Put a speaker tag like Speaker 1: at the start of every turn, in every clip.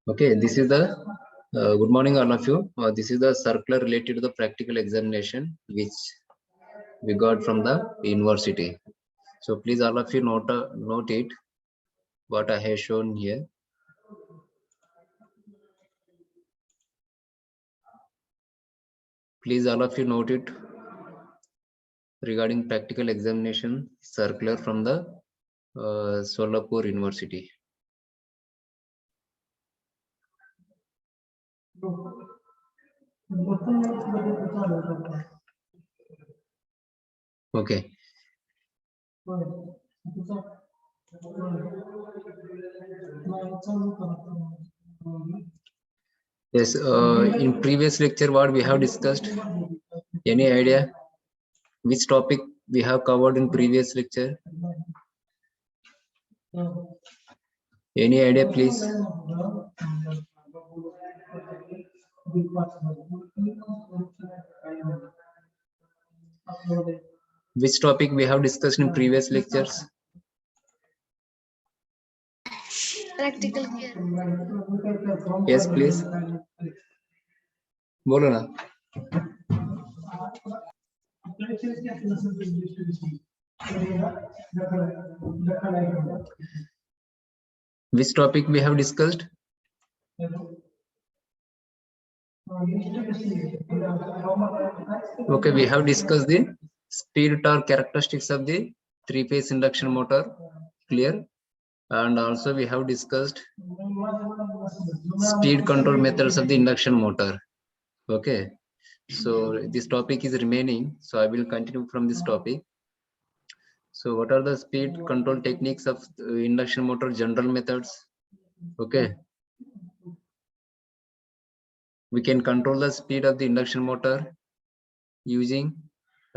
Speaker 1: Okay, this is the good morning, all of you. This is the circular related to the practical examination which we got from the university. So please, all of you note it what I have shown here. Please, all of you note it regarding practical examination circular from the Solapur University. Okay. Yes, in previous lecture, what we have discussed? Any idea? Which topic we have covered in previous lecture? Any idea, please? Which topic we have discussed in previous lectures?
Speaker 2: Practical care.
Speaker 1: Yes, please. बोलो ना. Which topic we have discussed? Okay, we have discussed the speed torque characteristics of the three-phase induction motor, clear, and also we have discussed speed control methods of the induction motor. Okay, so this topic is remaining, so I will continue from this topic. So what are the speed control techniques of induction motor general methods? Okay, we can control the speed of the induction motor using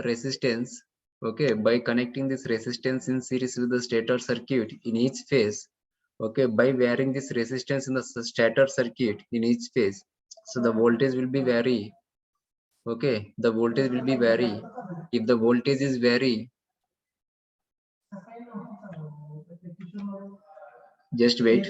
Speaker 1: resistance, okay, by connecting this resistance in series with the stator circuit in each phase, okay, by varying this resistance in the stator circuit in each phase, so the voltage will be vary. Okay, the voltage will be vary. If the voltage is vary, just wait.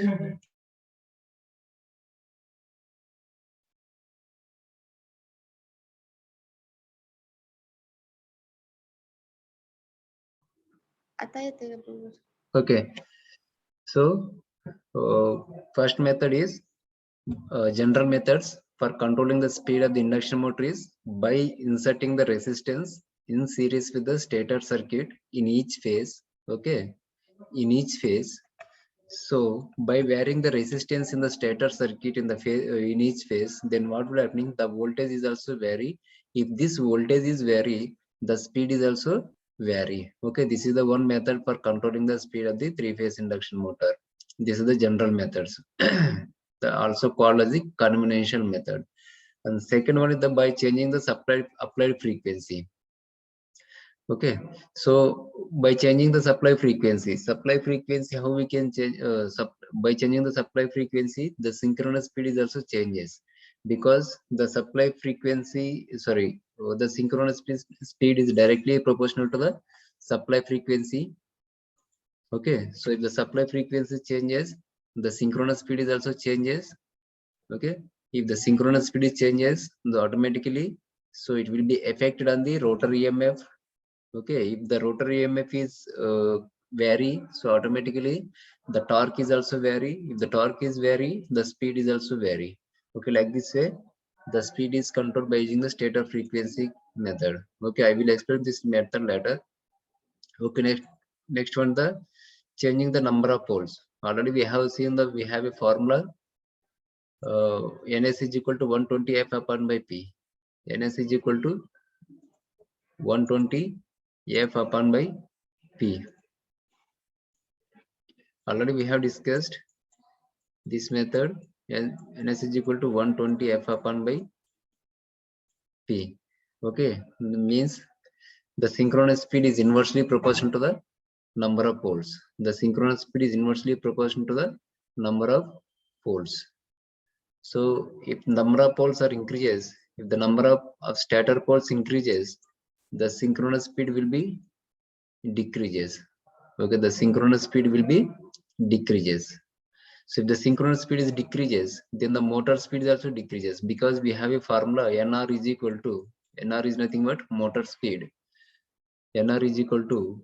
Speaker 1: Okay, so first method is general methods for controlling the speed of the induction motor is by inserting the resistance in series with the stator circuit in each phase. Okay, in each phase. So by varying the resistance in the stator circuit in the phase in each phase, then what will happening? The voltage is also vary. If this voltage is vary, the speed is also vary. Okay, this is the one method for controlling the speed of the three-phase induction motor. This is the general methods. Also called as the conventional method. And second one is the by changing the applied frequency. Okay, so by changing the supply frequency, how we can change? By changing the supply frequency, the synchronous speed is also changes, because the supply frequency, the synchronous speed is directly proportional to the supply frequency. Okay, so if the supply frequency changes, the synchronous speed is also changes. Okay, if the synchronous speed changes, the automatically, so it will be affected on the rotor EMF. Okay, if the rotor EMF is vary, so automatically the torque is also vary. If the torque is vary, the speed is also vary. Okay, like this way, the speed is controlled by using the stator frequency method. Okay, I will explain this method later. Okay, next one, the changing the number of poles. Already we have seen that we have a formula. Ns is equal to 120 F upon by P. Ns is equal to 120 F upon by P. Already we have discussed this method, and Ns is equal to 120 F upon by P. Okay, means the synchronous speed is inversely proportional to the number of poles. The synchronous speed is inversely proportional to the number of poles. So if number of poles are increases, if the number of stator poles increases, the synchronous speed will be decreases. Okay, the synchronous speed will be decreases. So if the synchronous speed is decreases, then the motor speed is also decreases, because we have a formula nr is equal to, nr is nothing but motor speed. nr is equal to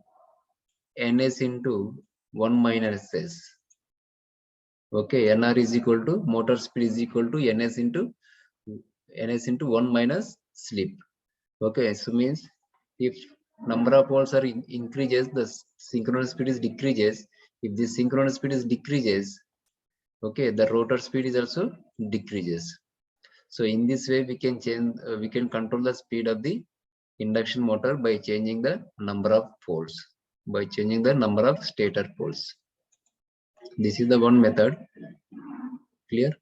Speaker 1: ns into 1 minus s. Okay, nr is equal to motor speed is equal to ns into 1 minus slip. Okay, so means if number of poles are increases, the synchronous speed is decreases. If the synchronous speed is decreases, okay, the rotor speed is also decreases. So in this way, we can change, we can control the speed of the induction motor by changing the number of poles, by changing the number of stator poles. This is the one method. Clear?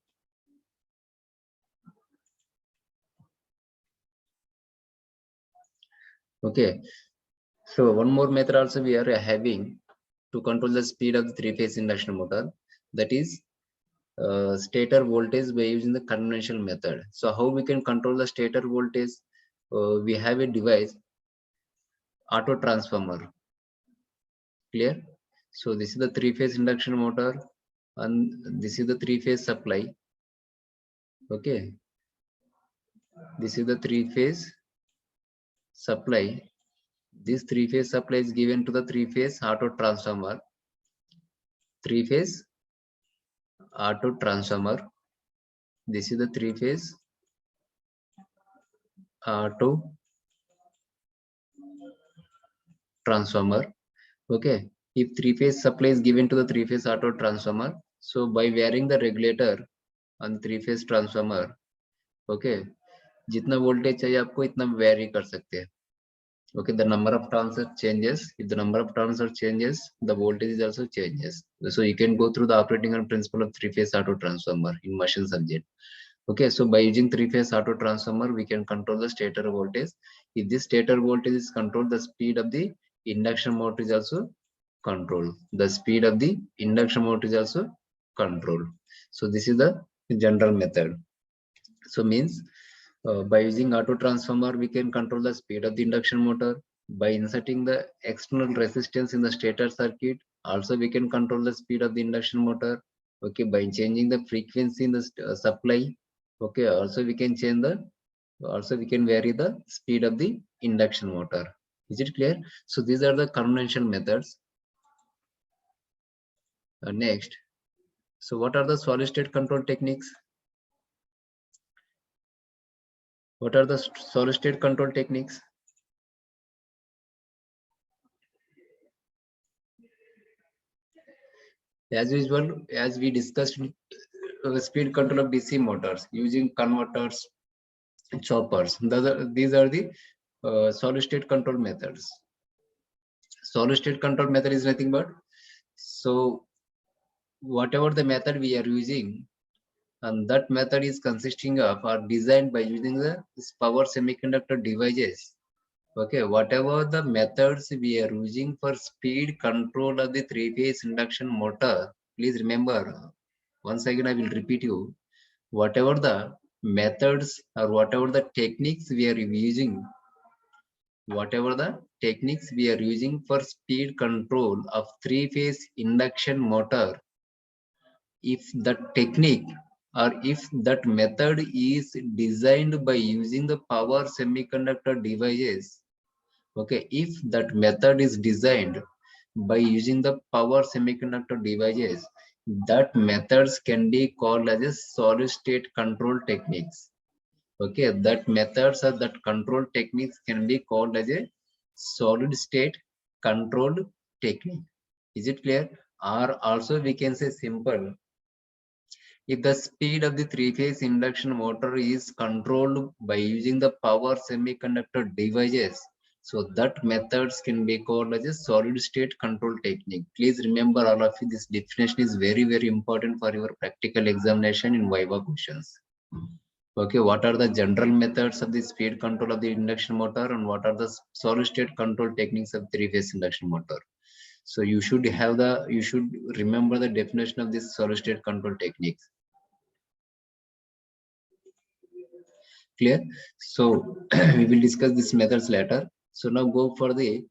Speaker 1: Okay. So one more method also we are having to control the speed of the three-phase induction motor. That is stator voltage by using the conventional method. So how we can control the stator voltage? We have a device, auto transformer. Clear? So this is the three-phase induction motor, and this is the three-phase supply. Okay, this is the three-phase supply. This three-phase supply is given to the three-phase auto transformer. Three-phase auto transformer. This is the three-phase auto transformer. Okay, if three-phase supply is given to the three-phase auto transformer, so by varying the regulator on three-phase transformer, okay, जितना voltage चाहिए आपको इतना very कर सकते हैं. Okay, the number of turns changes. If the number of turns changes, the voltage is also changes. So you can go through the operating and principle of three-phase auto transformer in machine subject. Okay, so by using three-phase auto transformer, we can control the stator voltage. If this stator voltage is controlled, the speed of the induction motor is also controlled. The speed of the induction motor is also controlled. So this is the general method. So means by using auto transformer, we can control the speed of the induction motor. By inserting the external resistance in the stator circuit, also we can control the speed of the induction motor. Okay, by changing the frequency in the supply. Okay, also we can change the, also we can vary the speed of the induction motor. Is it clear? So these are the conventional methods. Next, so what are the solid state control techniques? What are the solid state control techniques? As usual, as we discussed, speed control of DC motors using converters, choppers. These are the solid state control methods. Solid state control method is nothing but, so whatever the method we are using, and that method is consisting of or designed by using the power semiconductor devices. Okay, whatever the methods we are using for speed control of the three-phase induction motor, please remember, once again I will repeat you, whatever the methods or whatever the techniques we are using, whatever the techniques we are using for speed control of three-phase induction motor, if the technique or if that method is designed by using the power semiconductor devices, okay, if that method is designed by using the power semiconductor devices, that methods can be called as a solid state control techniques. Okay, that methods or that control techniques can be called as a solid state control technique. Is it clear? Or also we can say simple, if the speed of the three-phase induction motor is controlled by using the power semiconductor devices, so that methods can be called as a solid state control technique. Please remember all of you, this definition is very, very important for your practical examination in Viva questions. Okay, what are the general methods of the speed control of the induction motor and what are the solid state control techniques of three-phase induction motor? So you should have the, you should remember the definition of this solid state control techniques. Clear? So we will discuss these methods later. So now go for the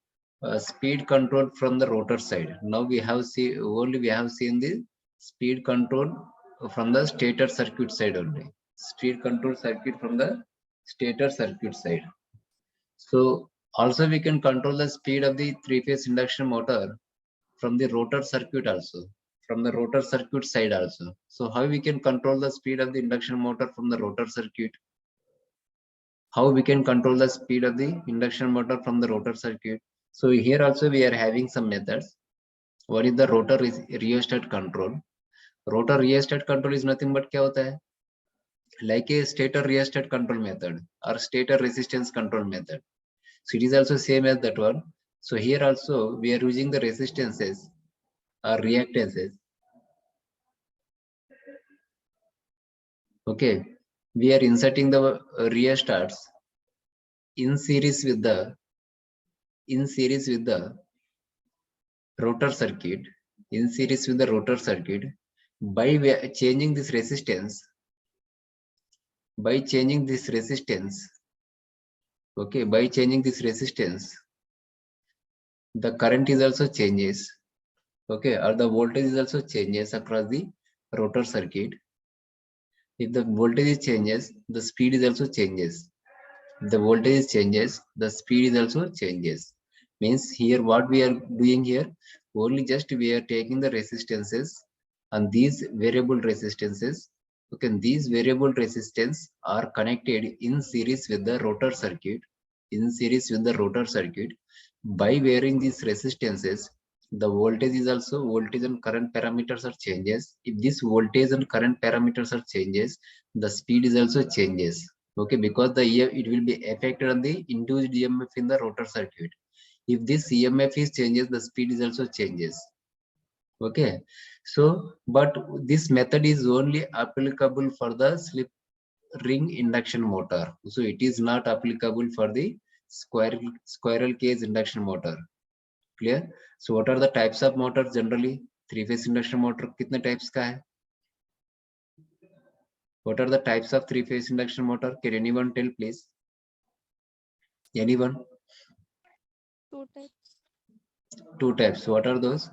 Speaker 1: speed control from the rotor side. Now we have seen only we have seen the speed control from the stator circuit side only. Speed control circuit from the stator circuit side. So also we can control the speed of the three-phase induction motor from the rotor circuit also, from the rotor circuit side also. So how we can control the speed of the induction motor from the rotor circuit? How we can control the speed of the induction motor from the rotor circuit? So here also we are having some methods. What is the rotor rheostat control? Rotor rheostat control is nothing but क्या होता है? Like a stator rheostat control method or stator resistance control method. So it is also same as that one. So here also we are using the resistances or reactances. Okay, we are inserting the rheostats in series with the rotor circuit, in series with the rotor circuit. By changing this resistance, okay, by changing this resistance, the current is also changes, okay, or the voltage is also changes across the rotor circuit. If the voltage changes, the speed is also changes. The voltage changes, the speed is also changes. Means here what we are doing here, only just we are taking the resistances and these variable resistances. Okay, these variable resistance are connected in series with the rotor circuit. In series with the rotor circuit, by varying these resistances, the voltage is also voltage and current parameters are changes. If this voltage and current parameters are changes, the speed is also changes. Okay, because the it will be affected on the induced EMF in the rotor circuit. If this EMF is changes, the speed is also changes. Okay, so but this method is only applicable for the slip ring induction motor. So it is not applicable for the squirrel cage induction motor. Clear? So what are the types of motors generally? Three-phase induction motor कितने types का है? What are the types of three-phase induction motor? Can anyone tell, please? Anyone?
Speaker 2: Two types.
Speaker 1: Two types. What are those?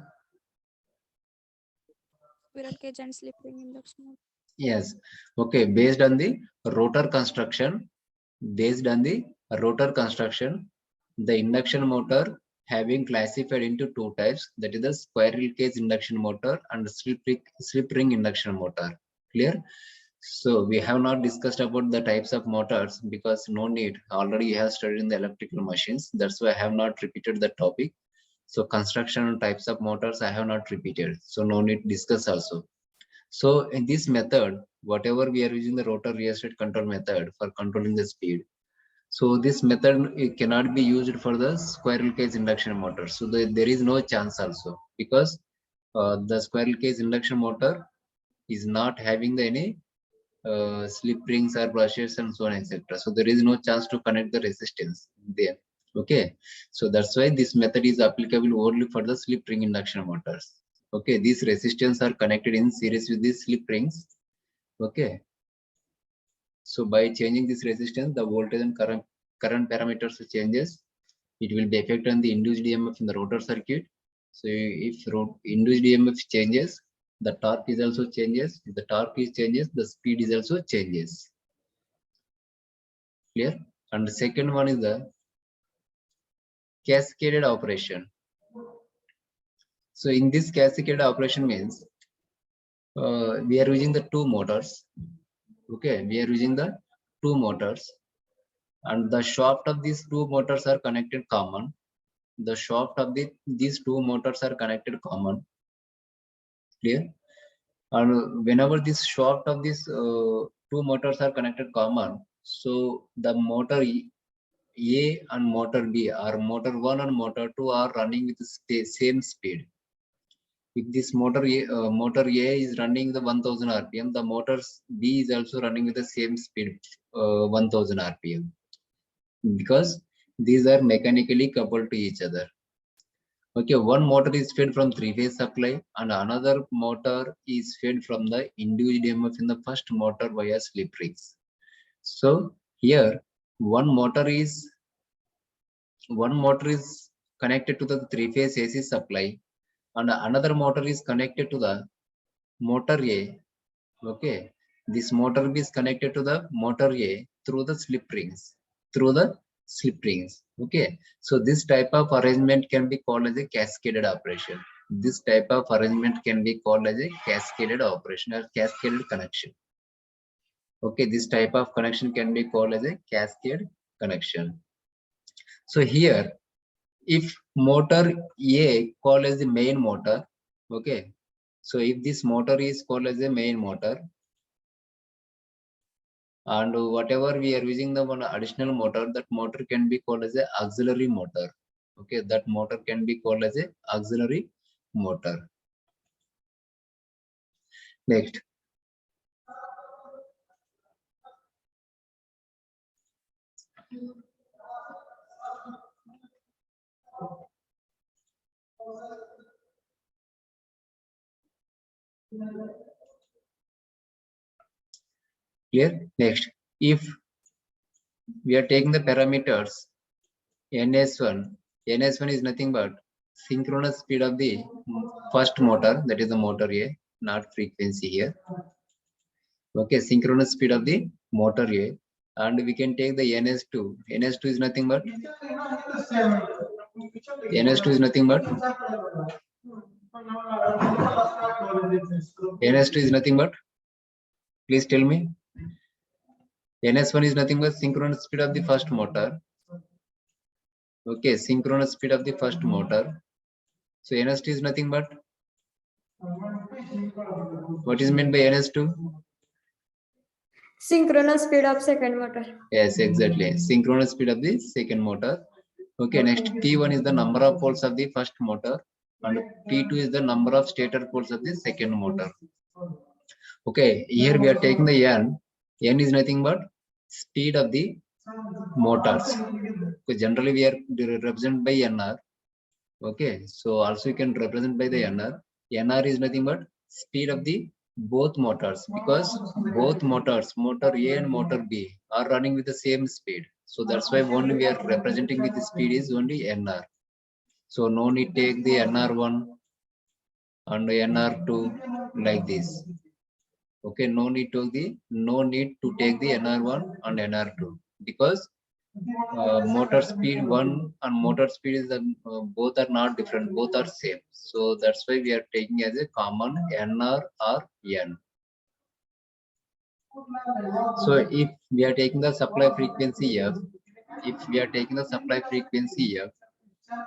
Speaker 2: Squirrel cage and slip ring induction motor.
Speaker 1: Yes. Okay. Based on the rotor construction, the induction motor having classified into two types, that is the squirrel cage induction motor and slip ring induction motor. Clear? So we have not discussed about the types of motors because no need. Already you have studied in the electrical machines. That's why I have not repeated the topic. So construction and types of motors I have not repeated. So no need to discuss also. So in this method, whatever we are using the rotor rheostat control method for controlling the speed. So this method it cannot be used for the squirrel cage induction motor. So there is no chance also because the squirrel cage induction motor is not having any slip rings or brushes and so on etc. So there is no chance to connect the resistance there. Okay, so that's why this method is applicable only for the slip ring induction motors. Okay, these resistance are connected in series with these slip rings. Okay, so by changing this resistance, the voltage and current parameters changes. It will be affect on the induced EMF in the rotor circuit. So if induced EMF changes, the torque is also changes. If the torque is changes, the speed is also changes. Clear? And the second one is the cascaded operation. So in this cascaded operation means we are using the two motors. Okay, we are using the two motors, and the shaft of these two motors are connected common. The shaft of these two motors are connected common. Clear? And whenever this shaft of these two motors are connected common, so the motor A and motor B or motor 1 and motor 2 are running with the same speed. If this motor A is running the 1000 rpm, the motor B is also running with the same speed 1000 rpm, because these are mechanically coupled to each other. Okay, one motor is fed from three-phase supply and another motor is fed from the induced EMF in the first motor via slip rings. So here one motor is connected to the three-phase AC supply and another motor is connected to the motor A. Okay, this motor B is connected to the motor A through the slip rings. Okay, so this type of arrangement can be called as a cascaded operation. This type of arrangement can be called as a cascaded operation or cascaded connection. Okay, this type of connection can be called as a cascade connection. So here, if motor A called as the main motor, okay, so if this motor is called as a main motor, and whatever we are using the one additional motor, that motor can be called as a auxiliary motor. Okay, that motor can be called as a auxiliary motor. Next, clear? Next, if we are taking the parameters ns1, ns1 is nothing but synchronous speed of the first motor, that is the motor A, not frequency here. Okay, synchronous speed of the motor A, and we can take the ns2. ns2 is nothing but ns2 is nothing but ns2 is nothing but, please tell me. ns1 is nothing but synchronous speed of the first motor. Okay, synchronous speed of the first motor. So ns2 is nothing but, what is meant by ns2?
Speaker 3: Synchronous speed of second motor.
Speaker 1: Yes, exactly. Synchronous speed of the second motor. Okay, next P1 is the number of poles of the first motor, and P2 is the number of stator poles of the second motor. Okay, here we are taking the N. N is nothing but speed of the motors. Okay, generally we are represented by NR. Okay, so also you can represent by the NR. NR is nothing but speed of the both motors, because both motors, motor A and motor B, are running with the same speed. So that's why only we are representing with the speed is only NR. So no need take the NR1 and NR2 like this. Okay, no need to take the NR1 and NR2, because motor speed 1 and motor speed is both are not different, both are same. So that's why we are taking as a common NR or N. So if we are taking the supply frequency F,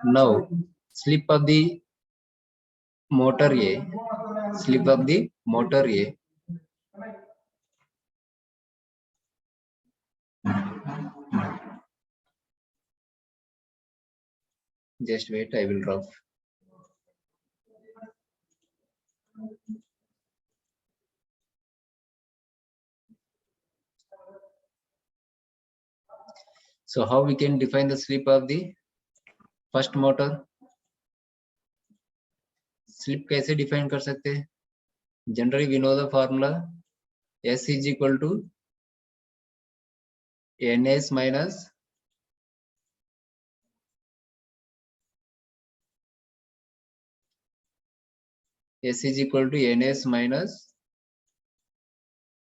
Speaker 1: now slip of the motor A, just wait, I will drop. So how we can define the slip of the first motor? Slip कैसे define कर सकते हैं? Generally we know the formula S is equal to NS minus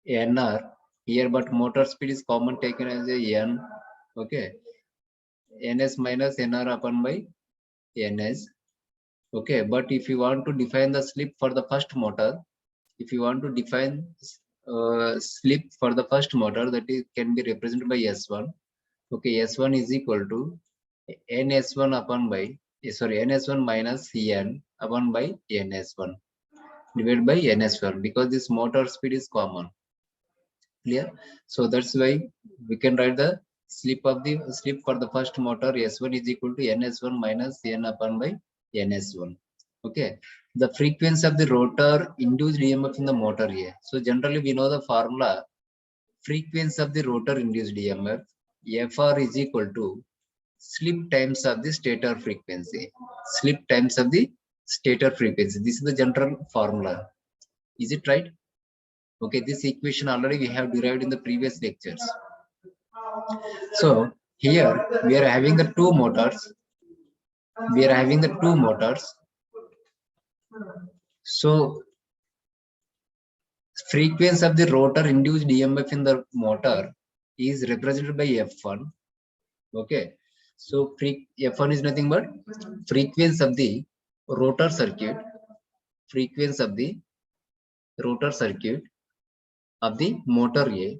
Speaker 1: NR here, but motor speed is common taken as a N. Okay, NS minus NR upon by NS. Okay, but if you want to define the slip for the first motor, slip for the first motor, that is can be represented by S1. Okay, S1 is equal to NS1 upon by NS1 minus N upon by NS1 divided by NS1, because this motor speed is common. Clear? So that's why we can write the slip for the first motor S1 is equal to NS1 minus N upon by NS1. Okay, the frequency of the rotor induced EMF in the motor A. So generally we know the formula, frequency of the rotor induced EMF, FR is equal to slip times of the stator frequency. This is the general formula. Is it right? Okay, this equation already we have derived in the previous lectures. So here we are having the two motors. So frequency of the rotor induced EMF in the motor is represented by F1. Okay, so F1 is nothing but frequency of the rotor circuit, frequency of the rotor circuit of the motor A.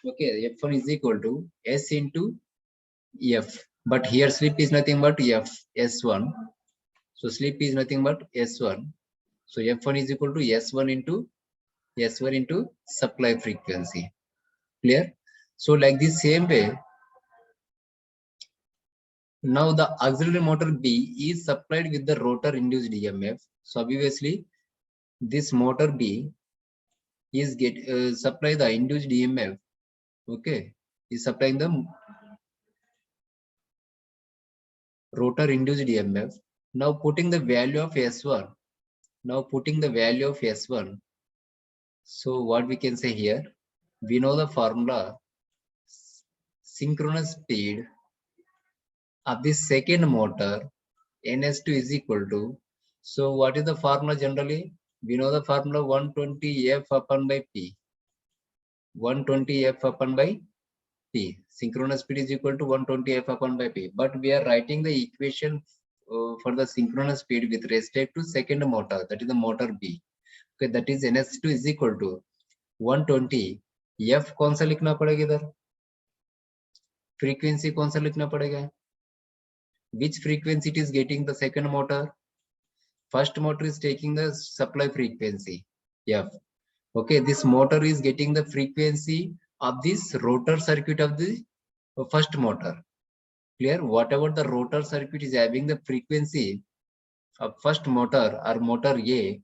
Speaker 1: Okay, F1 is equal to S into F, but here slip is nothing but F, S1. So slip is nothing but S1. So F1 is equal to S1 into supply frequency. Clear? So like the same way, now the auxiliary motor B is supplied with the rotor induced EMF. So obviously this motor B is supply the induced EMF. Okay, is supplying the rotor induced EMF. Now putting the value of S1. So what we can say here, we know the formula, synchronous speed of the second motor ns2 is equal to, so what is the formula generally? We know the formula 120 f upon by p. 120 f upon by p. Synchronous speed is equal to 120 f upon by p. But we are writing the equation for the synchronous speed with respect to second motor, that is the motor B. Okay, that is ns2 is equal to 120 f कौन सा लिखना पड़ेगा इधर? Frequency कौन सा लिखना पड़ेगा? Which frequency it is getting the second motor? First motor is taking the supply frequency F. Okay, this motor is getting the frequency of this rotor circuit of the first motor. Clear? Whatever the rotor circuit is having the frequency of first motor or motor A,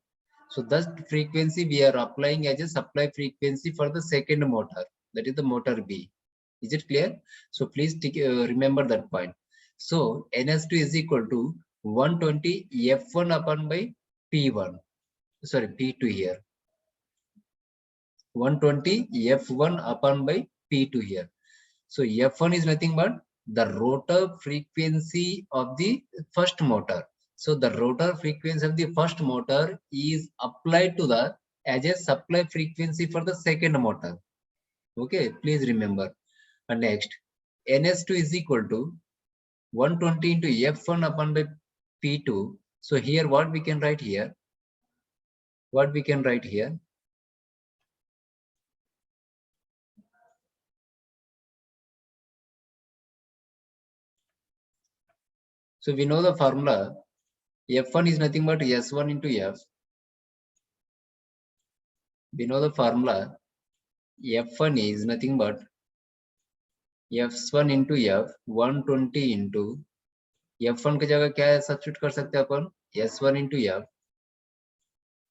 Speaker 1: so that frequency we are applying as a supply frequency for the second motor, that is the motor B. Is it clear? So please remember that point. So ns2 is equal to 120 f1 upon by p1. Sorry, p2 here. 120 f1 upon by p2 here. So f1 is nothing but the rotor frequency of the first motor. So the rotor frequency of the first motor is applied to the as a supply frequency for the second motor. Okay, please remember. And next, ns2 is equal to 120 into f1 upon by p2. So here what we can write here? What we can write here? So we know the formula. F1 is nothing but S1 into F. We know the formula. F1 is nothing but F1 into F, 120 into F1 की जगह क्या substitute कर सकते हैं अपन? S1 into F,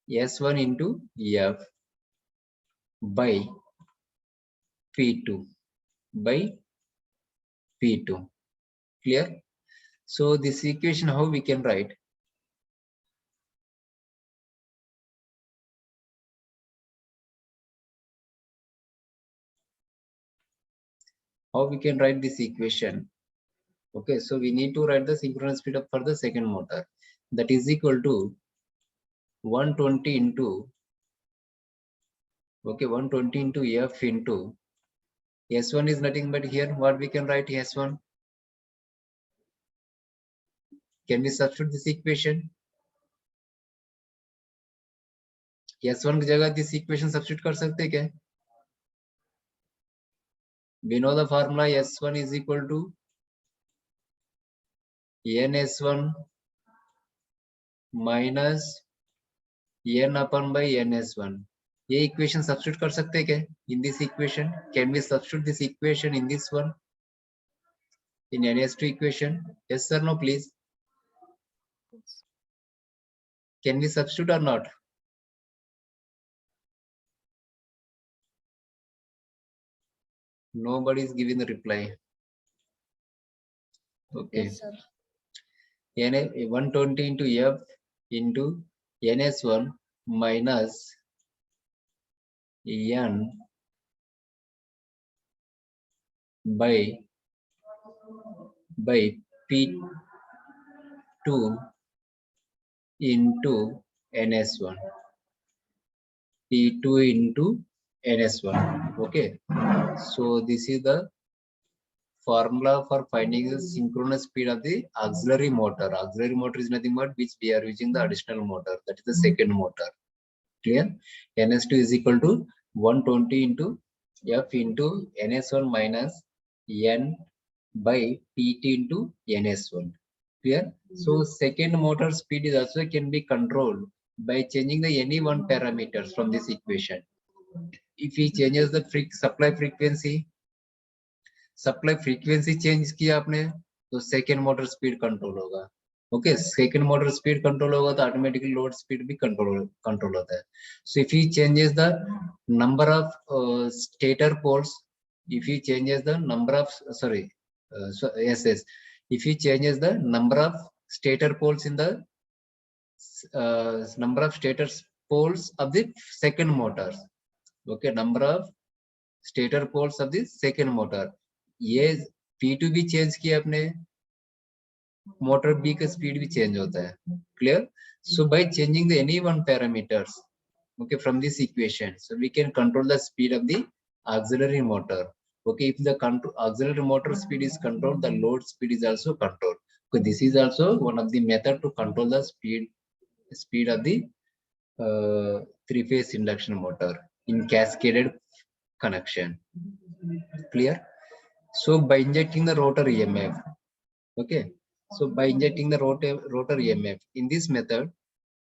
Speaker 1: S1 into F by P2 by P2. Clear? So this equation how we can write? How we can write this equation? Okay, so we need to write the synchronous speed up for the second motor. That is equal to 120 into, okay, 120 into F into S1 is nothing but here what we can write S1. Can we substitute this equation? S1 की जगह this equation substitute कर सकते हैं क्या? We know the formula S1 is equal to NS1 minus N upon by NS1. ये equation substitute कर सकते हैं क्या? In this equation, can we substitute this equation in this one? In NS2 equation? Yes or no, please? Can we substitute or not? Nobody is giving the reply. Okay.
Speaker 3: Yes, sir.
Speaker 1: 120 into F into NS1 minus N by P2 into NS1. P2 into NS1. Okay, so this is the formula for finding the synchronous speed of the auxiliary motor. Auxiliary motor is nothing but which we are using the additional motor, that is the second motor. Clear? NS2 is equal to 120 into F into NS1 minus N by PT into NS1. Clear? So second motor speed is also can be controlled by changing the any one parameters from this equation. If he changes the supply frequency change किया आपने तो second motor speed control होगा. Okay, second motor speed control होगा तो automatically load speed भी control होता है. So if he changes the number of stator poles, if he changes the number of if he changes the number of stator poles in the number of stator poles of the second motor. Okay, number of stator poles of the second motor. ये P2 भी change किया आपने, motor B का speed भी change होता है. Clear? So by changing the any one parameters, okay, from this equation, so we can control the speed of the auxiliary motor. Okay, if the auxiliary motor speed is controlled, the load speed is also controlled. So this is also one of the method to control the speed of the three-phase induction motor in cascaded connection. Clear? So by injecting the rotor EMF, okay, so by injecting the rotor EMF in this method,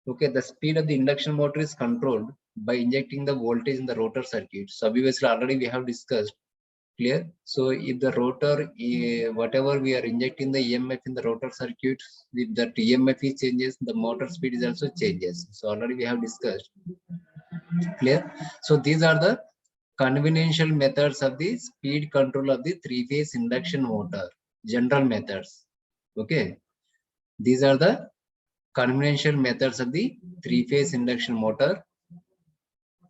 Speaker 1: okay, the speed of the induction motor is controlled by injecting the voltage in the rotor circuit. So obviously already we have discussed. Clear? So if the rotor, whatever we are injecting the EMF in the rotor circuit, if that EMF is changes, the motor speed is also changes. So already we have discussed. Clear? So these are the conventional methods of the speed control of the three-phase induction motor, general methods. Okay, these are the conventional methods of the three-phase induction motor.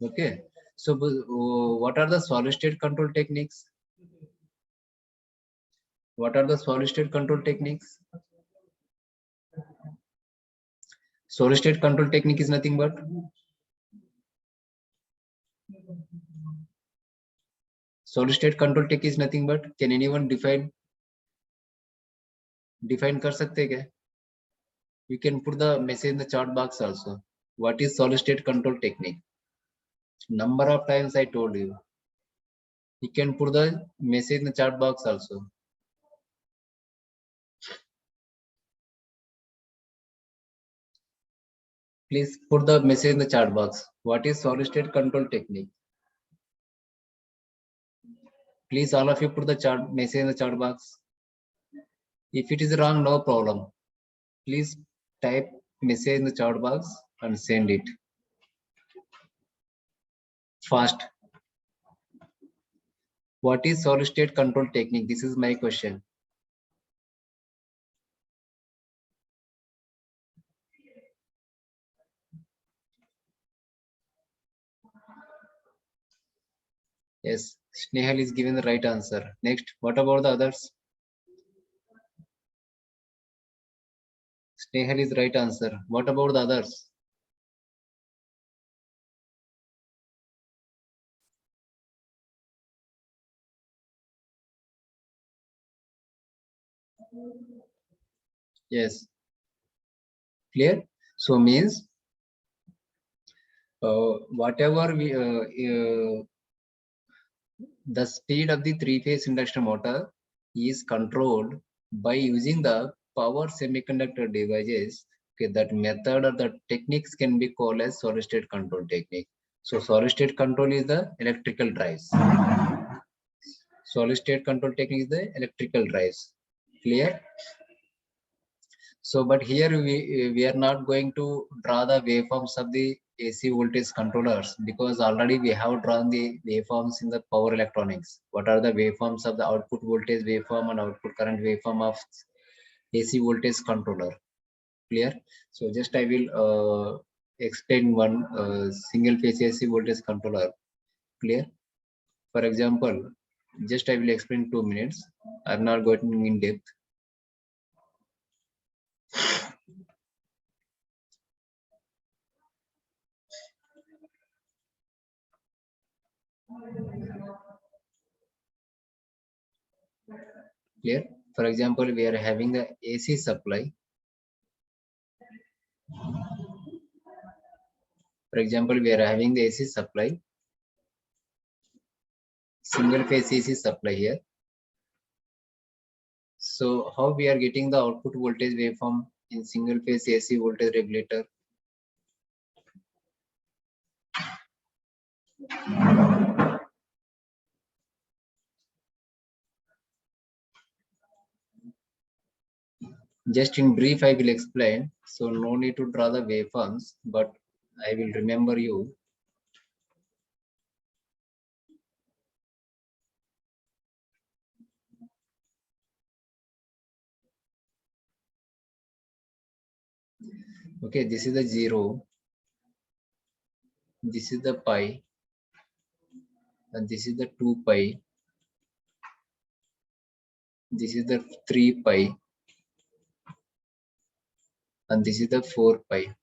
Speaker 1: Okay, so what are the solid state control techniques? What are the solid state control techniques? Solid state control technique is nothing but solid state control technique is nothing but, can anyone define कर सकते हैं क्या? You can put the message in the chat box also. What is solid state control technique? Number of times I told you. You can put the message in the chat box also. Please put the message in the chat box. What is solid state control technique? Please, all of you put the chat message in the chat box. If it is wrong, no problem. Please type message in the chat box and send it fast. What is solid state control technique? This is my question. Yes, Snehal is given the right answer. Next, what about the others? Snehal is right answer. What about the others? Yes. Clear? So means whatever we the speed of the three-phase induction motor is controlled by using the power semiconductor devices. Okay, that method or the techniques can be called as solid state control technique. So solid state control is the electrical drives. Solid state control technique is the electrical drives. Clear? So, but here we are not going to draw the waveforms of the AC voltage controllers, because already we have drawn the waveforms in the power electronics. What are the waveforms of the output voltage waveform and output current waveform of AC voltage controller? Clear? So just I will explain one single phase AC voltage controller. Clear? For example, just I will explain 2 minutes. I'm not going in depth. Clear? For example, we are having the AC supply. For example, we are having the AC supply, single phase AC supply here. So how we are getting the output voltage waveform in single phase AC voltage regulator? Just in brief, I will explain. So no need to draw the waveforms, but I will remember you. Okay, this is the 0. This is the pi. And this is the 2 pi. This is the 3 pi. And this is the 4 pi.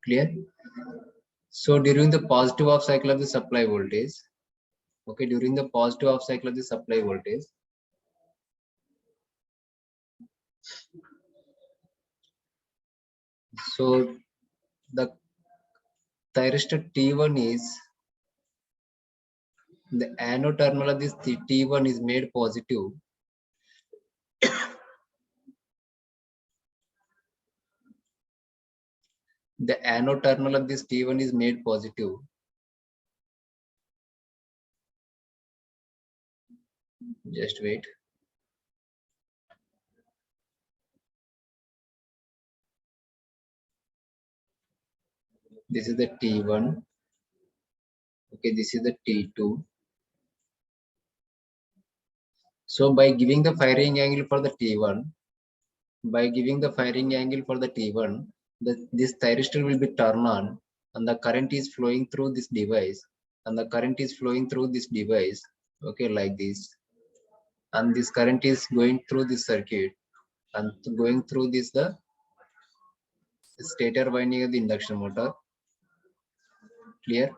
Speaker 1: Clear? So during the positive off cycle of the supply voltage, okay, during the positive off cycle of the supply voltage, so the thyristor T1 is, the anode terminal of this T1 is made positive. The anode terminal of this T1 is made positive. Just wait. This is the T1. Okay, this is the T2. So by giving the firing angle for the T1, this thyristor will be turned on, and the current is flowing through this device, okay, like this, and this current is going through this circuit and going through this the stator winding of the induction motor. Clear?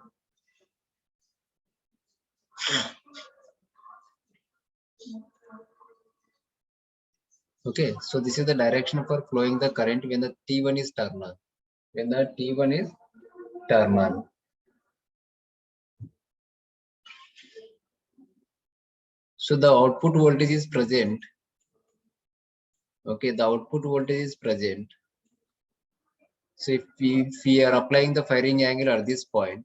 Speaker 1: Okay, so this is the direction for flowing the current when the T1 is turned on. When the T1 is turned on. So the output voltage is present. Okay, the output voltage is present. So if we are applying the firing angle at this point,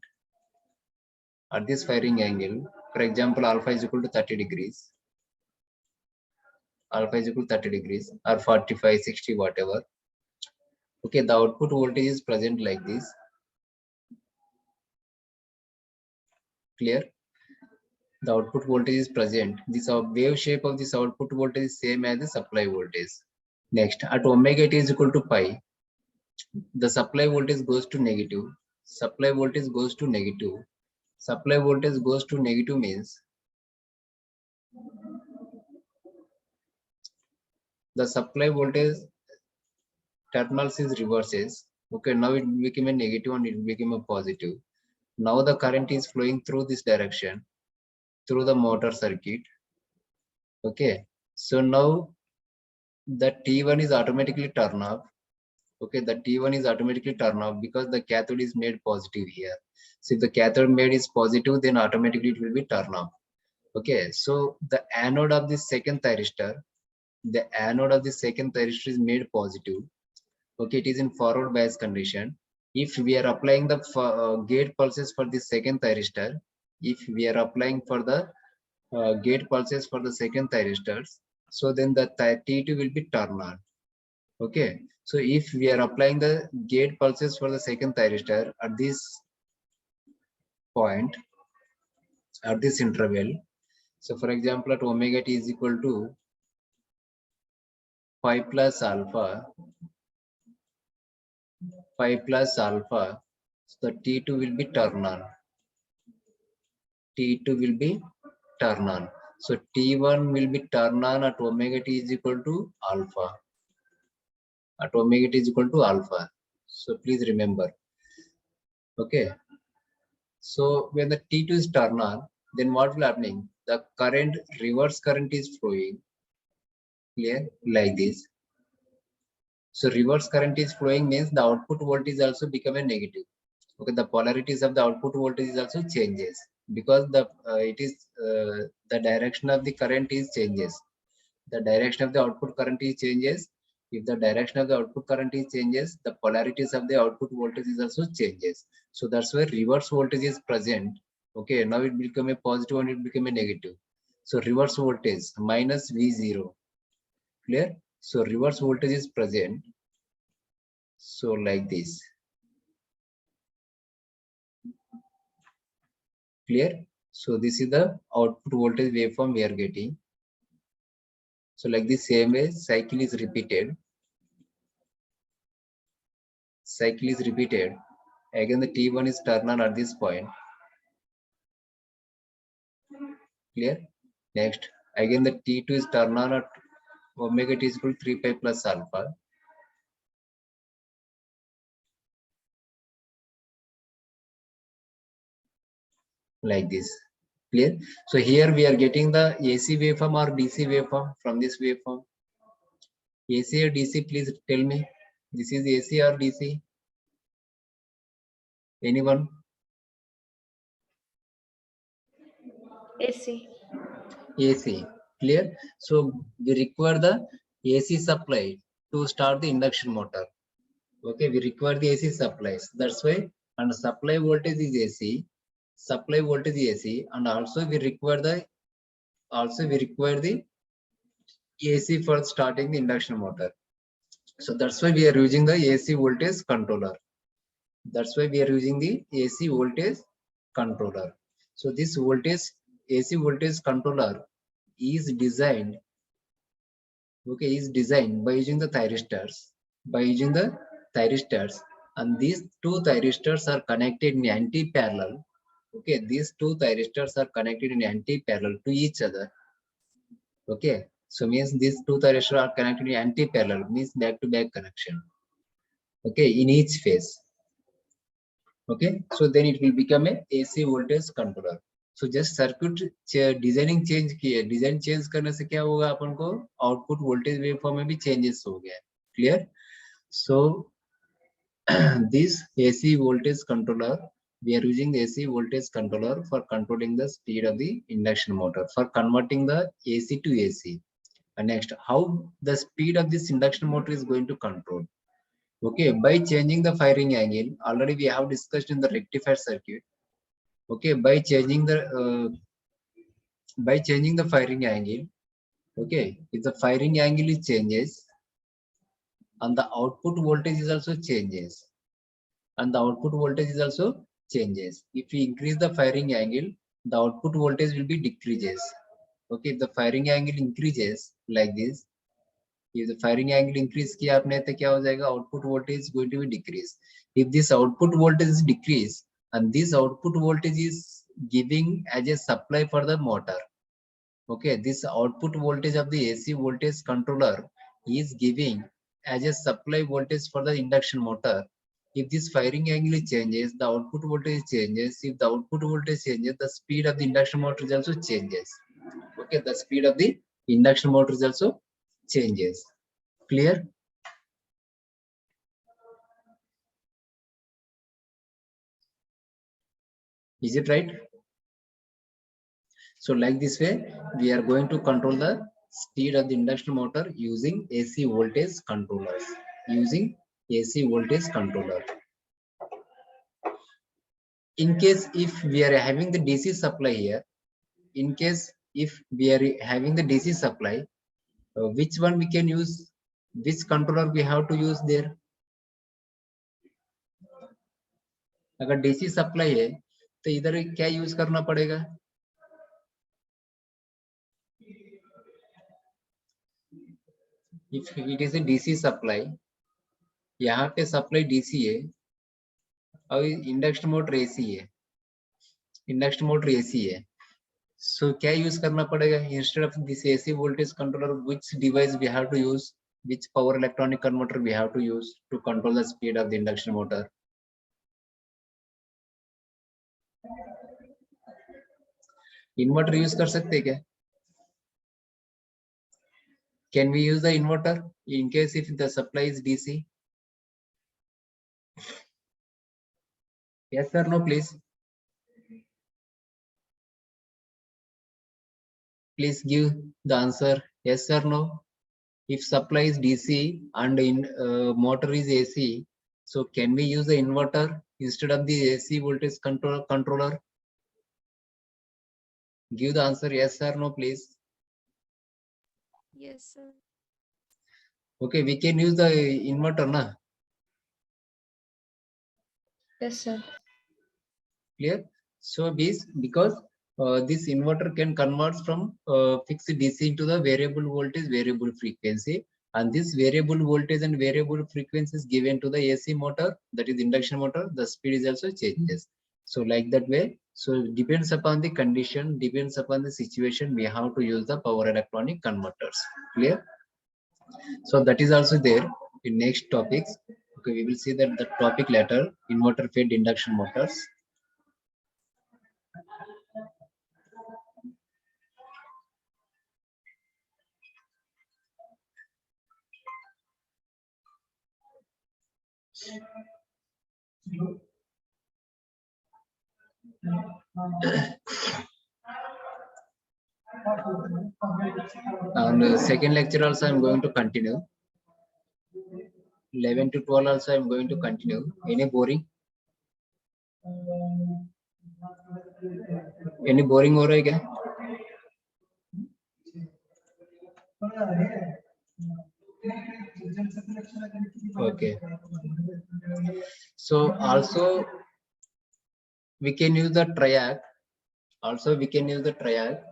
Speaker 1: at this firing angle, for example, alpha is equal to 30 degrees. Alpha is equal to 30 degrees or 45, 60, whatever. Okay, the output voltage is present like this. Clear? The output voltage is present. This wave shape of this output voltage is same as the supply voltage. Next, at omega t is equal to pi, the supply voltage goes to negative. Supply voltage goes to negative. Supply voltage goes to negative means the supply voltage terminals is reverses. Okay, now it became a negative and it became a positive. Now the current is flowing through this direction, through the motor circuit. Okay, so now the T1 is automatically turned off. Okay, the T1 is automatically turned off because the cathode is made positive here. So if the cathode made is positive, then automatically it will be turned off. Okay, so the anode of the second thyristor, is made positive. Okay, it is in forward bias condition. If we are applying the gate pulses for the second thyristor, so then the T2 will be turned on. Okay, so if we are applying the gate pulses for the second thyristor at this point, at this interval, so for example, at omega t is equal to pi plus alpha, so the T2 will be turned on. So T1 will be turned on at omega t is equal to alpha. So please remember. Okay. So when the T2 is turned on, then what will happening? The current, reverse current is flowing, clear, like this. So reverse current is flowing means the output voltage also become a negative. Okay, the polarities of the output voltage is also changes because the the direction of the current is changes. The direction of the output current is changes. If the direction of the output current is changes, the polarities of the output voltage is also changes. So that's why reverse voltage is present. Okay, now it become a positive and it become a negative. So reverse voltage minus V0. Clear? So reverse voltage is present. So like this. Clear? So this is the output voltage waveform we are getting. So like the same way, cycle is repeated. Cycle is repeated. Again, the T1 is turned on at this point. Clear? Next, again the T2 is turned on at omega t is equal to 3 pi plus alpha. Like this. Clear? So here we are getting the AC waveform or DC waveform from this waveform. AC or DC, please tell me. This is AC or DC? Anyone?
Speaker 3: AC.
Speaker 1: AC. Clear? So we require the AC supply to start the induction motor. Okay, we require the AC supplies. That's why, and supply voltage is AC. Supply voltage is AC, and also we require the AC for starting the induction motor. So that's why we are using the AC voltage controller. That's why we are using the AC voltage controller. So this voltage AC voltage controller is designed, okay, is designed by using the thyristors, and these two thyristors are connected in anti-parallel. Okay, these two thyristors are connected in anti-parallel to each other. Okay, so means these two thyristors are connected in anti-parallel, means back-to-back connection. Okay, in each phase. Okay, so then it will become a AC voltage controller. So just circuit designing change की है, design change करने से क्या होगा, अपन को output voltage waveform में भी changes हो गया. Clear? So this AC voltage controller, we are using the AC voltage controller for controlling the speed of the induction motor, for converting the AC to AC. And next, how the speed of this induction motor is going to control? Okay, by changing the firing angle. Already we have discussed in the rectifier circuit. Okay, by changing the firing angle. Okay, if the firing angle is changes, and the output voltage is also changes, and the output voltage is also changes. If we increase the firing angle, the output voltage will be decreases. Okay, if the firing angle increases like this, if the firing angle increase किया आपने तो क्या हो जाएगा, output voltage is going to be decrease. If this output voltage is decrease, and this output voltage is giving as a supply for the motor. Okay, this output voltage of the AC voltage controller is giving as a supply voltage for the induction motor. If this firing angle changes, the output voltage changes. If the output voltage changes, the speed of the induction motor also changes. Okay, the speed of the induction motor also changes. Clear? Is it right? So like this way, we are going to control the speed of the induction motor using AC voltage controllers. Using AC voltage controller. In case if we are having the DC supply here, in case if we are having the DC supply, which one we can use? Which controller we have to use there? अगर DC supply है, तो इधर क्या use करना पड़ेगा? If it is a DC supply, यहाँ पे supply DC है और इंडक्शन मोटर AC है, इंडक्शन मोटर AC है. So क्या यूज करना पड़ेगा? Instead of this AC voltage controller, which device we have to use? Which power electronic converter we have to use to control the speed of the induction motor? Inverter use कर सकते हैं क्या? Can we use the inverter in case if the supply is DC? Yes or no, please? Please give the answer. Yes or no? If supply is DC and in motor is AC, so can we use the inverter instead of the AC voltage controller? Give the answer yes or no, please.
Speaker 2: Yes, sir.
Speaker 1: Okay, we can use the inverter, na?
Speaker 3: Yes, sir.
Speaker 1: Clear? So because this inverter can convert from fixed DC into the variable voltage, variable frequency, and this variable voltage and variable frequency is given to the AC motor, that is induction motor. The speed is also changes. So like that way. So depends upon the condition, depends upon the situation, we have to use the power electronic converters. Clear? So that is also there in next topics. Okay, we will see that the topic later. Inverter fed induction motors. And second lecture also I'm going to continue. 11 to 12 also I'm going to continue. Any boring? Any boring हो रहा है क्या? Okay. So also we can use the triac. Also we can use the triac.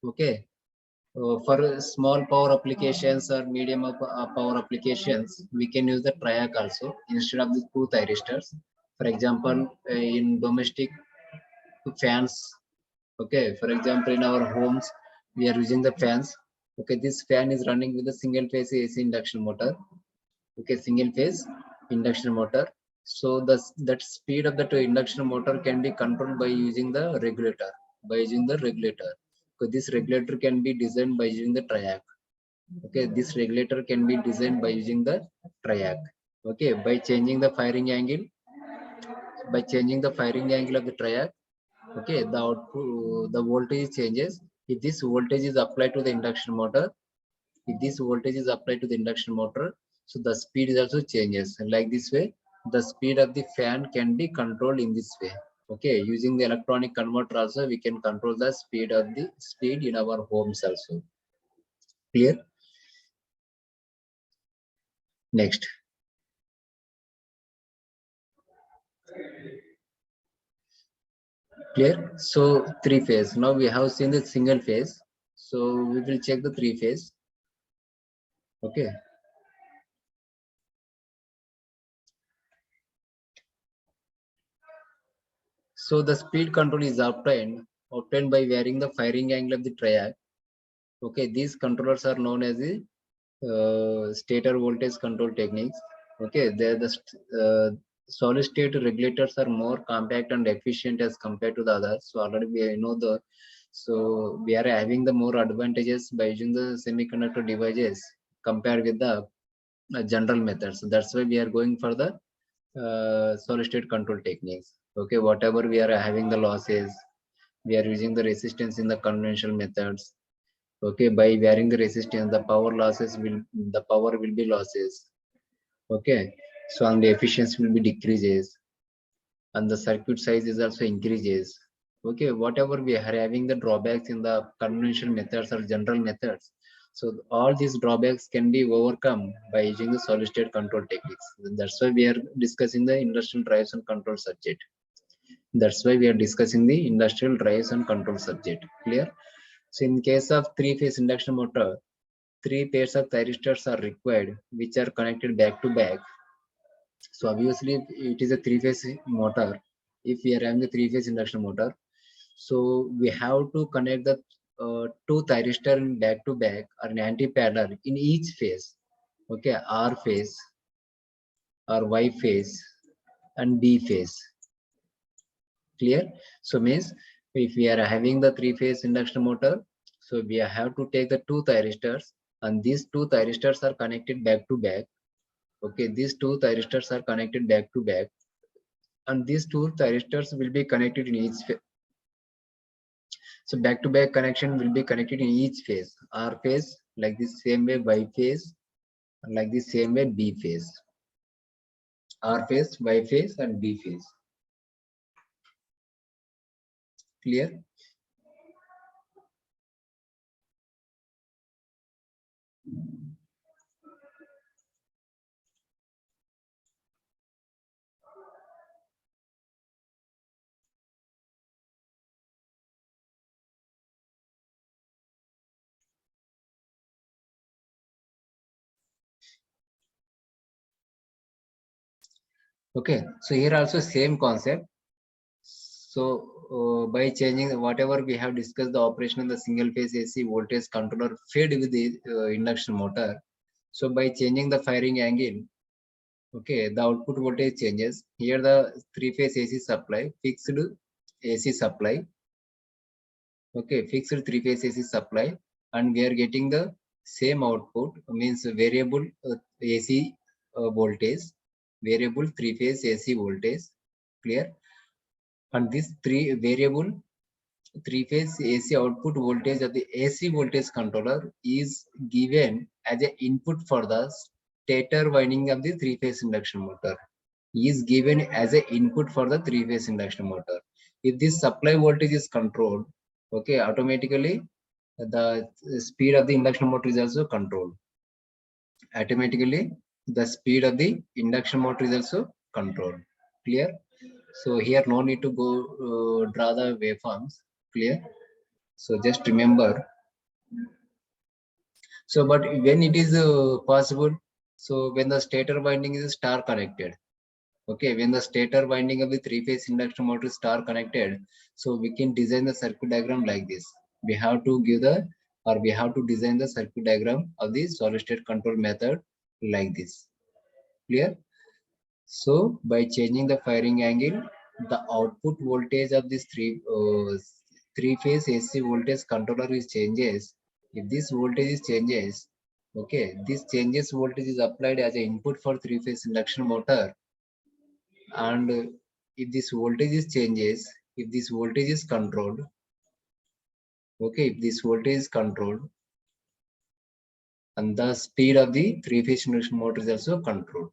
Speaker 1: Okay. For small power applications or medium power applications, we can use the triac also instead of the two thyristors. For example, in domestic fans. Okay. For example, in our homes, we are using the fans. Okay. This fan is running with a single phase AC induction motor. Okay, single phase induction motor. So that speed of the induction motor can be controlled by using the regulator. So this regulator can be designed by using the triac. Okay, this regulator can be designed by using the triac. Okay, by changing the firing angle, of the triac. Okay, the output, the voltage changes. If this voltage is applied to the induction motor, so the speed is also changes. And like this way, the speed of the fan can be controlled in this way. Okay, using the electronic converter also, we can control the speed in our homes also. Clear? Next. Clear? So three phase. Now we have seen the single phase. So we will check the three phase. Okay. So the speed control is obtained by varying the firing angle of the triac. Okay, these controllers are known as the stator voltage control techniques. Okay, the solid state regulators are more compact and efficient as compared to the others. So already we know so we are having the more advantages by using the semiconductor devices compared with the general methods. So that's why we are going for the solid state control techniques. Okay, whatever we are having the losses, we are using the resistance in the conventional methods. Okay, by varying the resistance, the power will be losses. Okay, so and the efficiency will be decreases, and the circuit size is also increases. Okay, whatever we are having the drawbacks in the conventional methods or general methods, so all these drawbacks can be overcome by using the solid state control techniques. That's why we are discussing the industrial drives and control subject. Clear? So in case of three-phase induction motor, 3 pairs of thyristors are required, which are connected back to back. So obviously it is a three-phase motor. If we are having a three-phase induction motor, so we have to connect the two thyristor back to back or an anti-parallel in each phase. Okay, R phase or Y phase and B phase. Clear? So means if we are having the three-phase induction motor, so we have to take the two thyristors, and these two thyristors are connected back to back. Okay, these two thyristors are connected back to back, and these two thyristors will be connected in each phase. So back to back connection will be connected in each phase. R phase, like this same way Y phase, and like this same way B phase. R phase, Y phase, and B phase. Clear? Okay, so here also same concept. So by changing whatever we have discussed, the operation of the single phase AC voltage controller fed with the induction motor. So by changing the firing angle, okay, the output voltage changes. Here the three phase AC supply, fixed AC supply, okay, fixed three phase AC supply, and we are getting the same output, means variable AC voltage, variable three phase AC voltage. Clear? And this three variable three phase AC output voltage of the AC voltage controller is given as an input for the stator winding of the three phase induction motor. Is given as an input for the three phase induction motor. If this supply voltage is controlled, okay, automatically the speed of the induction motor is also controlled. Automatically the speed of the induction motor is also controlled. Clear? So here no need to go draw the waveforms. Clear? So just remember. So but when it is possible, so when the stator winding is star connected, okay, when the stator winding of the three phase induction motor is star connected, so we can design the circuit diagram like this. We have to give the, or we have to design the circuit diagram of the solid state control method like this. Clear? So by changing the firing angle, the output voltage of this three phase AC voltage controller is changes. If this voltage is changes, okay, this changes voltage is applied as an input for three phase induction motor. And if this voltage is changes, if this voltage is controlled, okay, if this voltage is controlled, and the speed of the three phase induction motor is also controlled.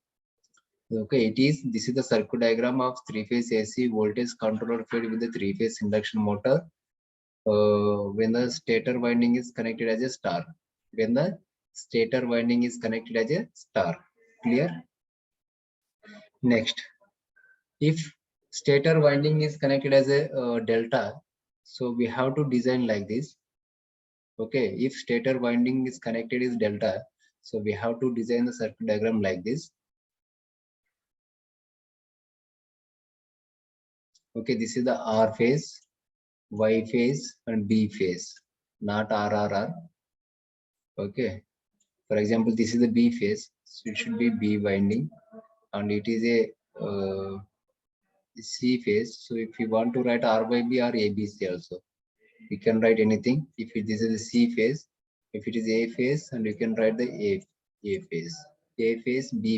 Speaker 1: Okay, this is the circuit diagram of three phase AC voltage controller fed with the three phase induction motor. When the stator winding is connected as a star, when the stator winding is connected as a star. Clear? Next, if stator winding is connected as a delta, so we have to design like this. Okay, if stator winding is connected is delta, so we have to design the circuit diagram like this. Okay, this is the R phase, Y phase, and B phase, not RRR. Okay, for example, this is the B phase, so it should be B winding, and it is a C phase. So if you want to write RYB or ABC also, you can write anything. If this is the C phase, if it is A phase, and you can write the A phase, B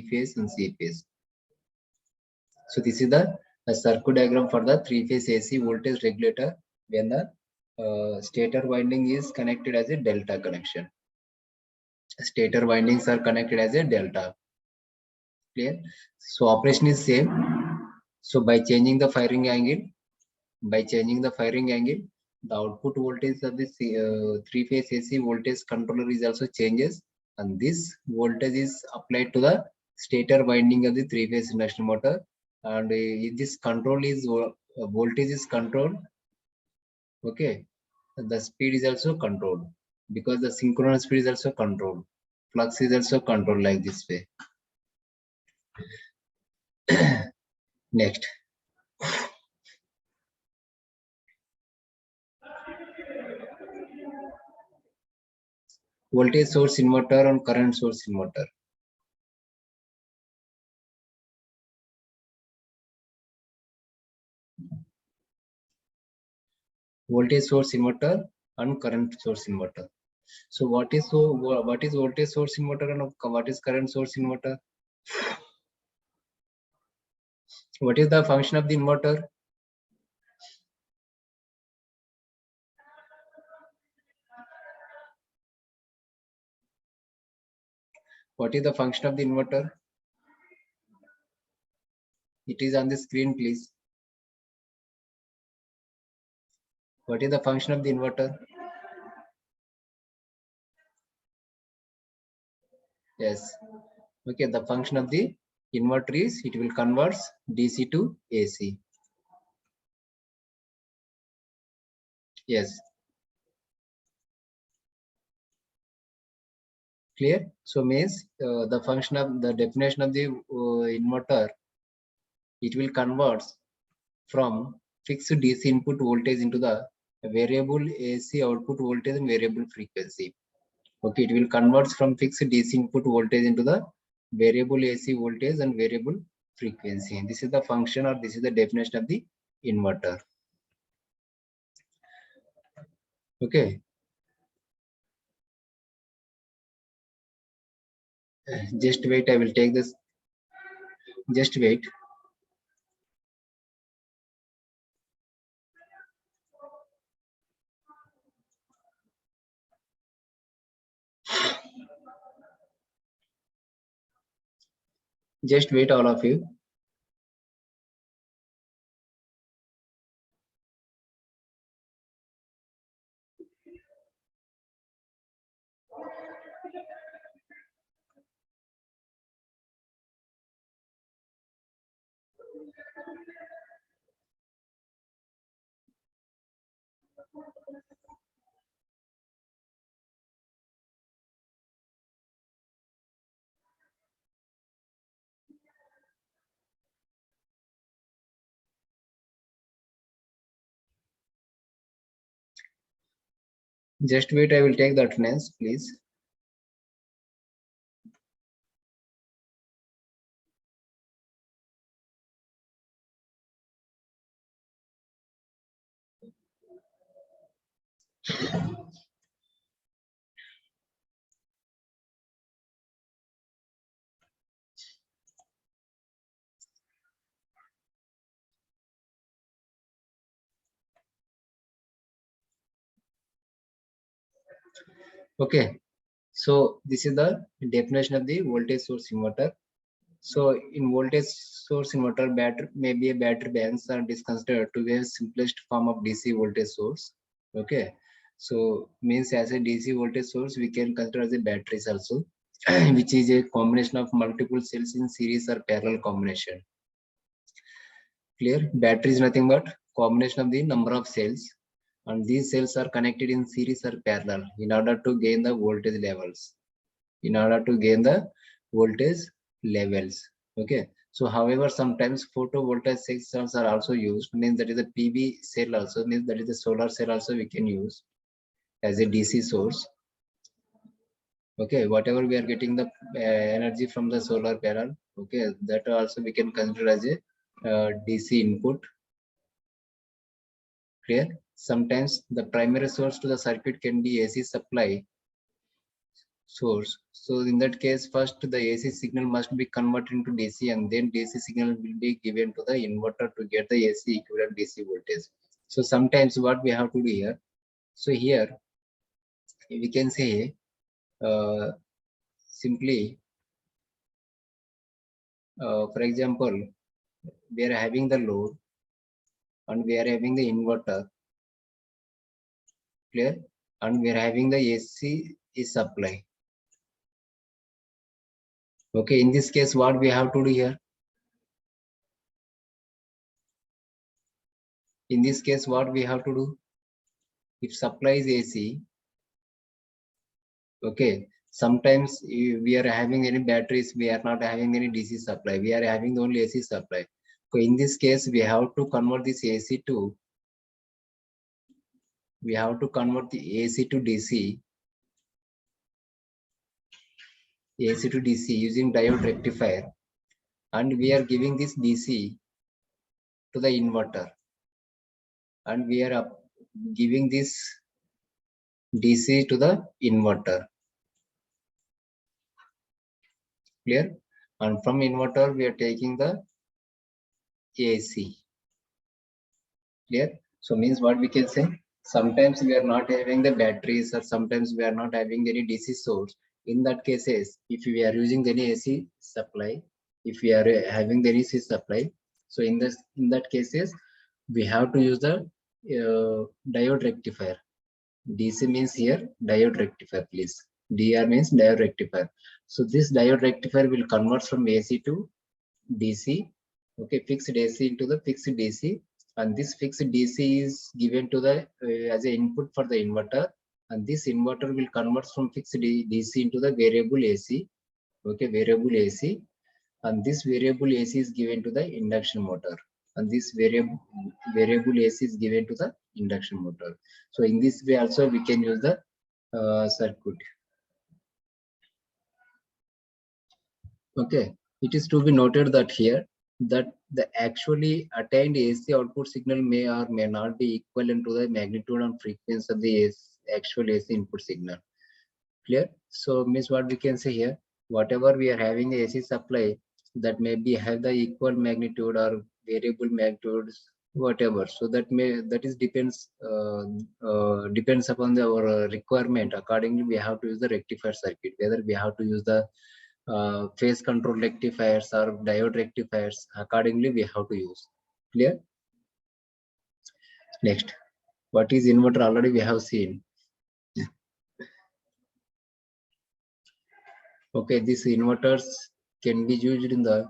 Speaker 1: phase, and C phase. So this is the circuit diagram for the three phase AC voltage regulator when the stator winding is connected as a delta connection. Stator windings are connected as a delta. Clear? So operation is same. So by changing the firing angle, the output voltage of this three phase AC voltage controller is also changes, and this voltage is applied to the stator winding of the three phase induction motor. And if this control is voltage is controlled, okay, the speed is also controlled, because the synchronous speed is also controlled. Flux is also controlled like this way. Next. Voltage source inverter and current source inverter. voltage source inverter and current source inverter. So what is voltage source inverter and what is current source inverter? What is the function of the inverter? What is the function of the inverter? It is on the screen, please. What is the function of the inverter? Yes. Okay, the function of the inverter is it will convert DC to AC. Yes. Clear? So means the function of the definition of the inverter, it will convert from fixed DC input voltage into the variable AC output voltage and variable frequency. Okay, it will convert from fixed DC input voltage into the variable AC voltage and variable frequency. This is the function, or this is the definition of the inverter. Okay. Just wait, I will take this. Just wait. Just wait, all of you. Just wait, I will take the attendance, please. Okay, so this is the definition of the voltage source inverter. So in voltage source inverter, battery maybe a battery banks are considered to be a simplest form of DC voltage source. Okay, so means as a DC voltage source, we can consider as a batteries also, which is a combination of multiple cells in series or parallel combination. Clear? Battery is nothing but combination of the number of cells, and these cells are connected in series or parallel in order to gain the voltage levels. Okay, so however, sometimes photovoltaic cells are also used, means that is a PV cell also, means that is a solar cell also we can use as a DC source. Okay, whatever we are getting the energy from the solar panel, okay, that also we can consider as a DC input. Clear? Sometimes the primary source to the circuit can be AC supply source. So in that case, first the AC signal must be converted into DC, and then DC signal will be given to the inverter to get the AC equivalent DC voltage. So sometimes what we have to do here, so here we can say simply, for example, we are having the load and we are having the inverter, clear, and we are having the AC is supply. Okay, in this case, what we have to do here? In this case, what we have to do? If supply is AC, okay, sometimes we are having any batteries, we are not having any DC supply, we are having only AC supply. So in this case, we have to convert this AC to, we have to convert the AC to DC, AC to DC using diode rectifier, and we are giving this DC to the inverter, and we are giving this DC to the inverter. Clear? And from inverter, we are taking the AC. Clear? So means what we can say? Sometimes we are not having the batteries, or sometimes we are not having any DC source. In that cases, if we are using any AC supply, if we are having the AC supply, so in that cases, we have to use the diode rectifier. DC means here diode rectifier, please. DR means diode rectifier. So this diode rectifier will convert from AC to DC. Okay, fixed AC into the fixed DC, and this fixed DC is given to the as an input for the inverter, and this inverter will convert from fixed DC into the variable AC. Okay, variable AC, and this variable AC is given to the induction motor, and this variable AC is given to the induction motor. So in this way also we can use the circuit. Okay, it is to be noted that here that the actually attained AC output signal may or may not be equivalent to the magnitude and frequency of the actual AC input signal. Clear? So means what we can say here, whatever we are having the AC supply, that may be have the equal magnitude or variable magnitudes, whatever. So that is depends upon our requirement. Accordingly, we have to use the rectifier circuit, whether we have to use the phase control rectifiers or diode rectifiers. Accordingly, we have to use. Clear? Next, what is inverter? Already we have seen. Okay, these inverters can be used in the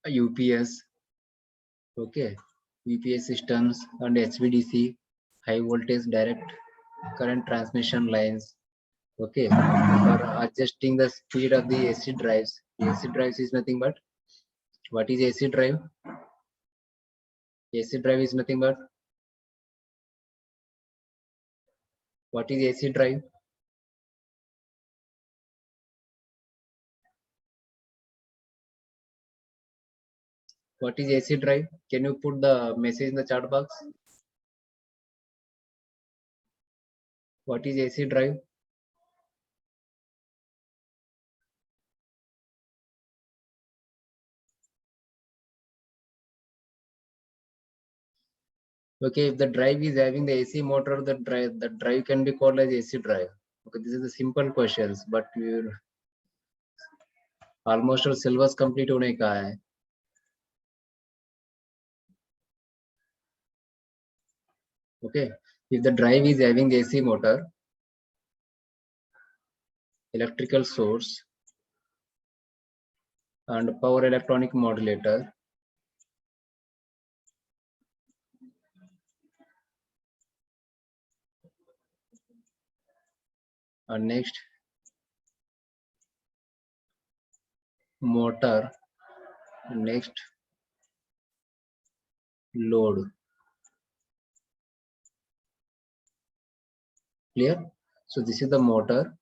Speaker 1: UPS, okay, UPS systems and HVDC, high voltage direct current transmission lines, okay, for adjusting the speed of the AC drives. AC drives is nothing but, what is AC drive? AC drive is nothing but, what is AC drive? What is AC drive? Can you put the message in the chat box? What is AC drive? Okay, if the drive is having the AC motor, the drive can be called as AC drive. Okay, this is the simple questions, but almost all syllabus complete होने का है. Okay, if the drive is having the AC motor, electrical source, and power electronic modulator, and next motor, next load. Clear? So this is the motor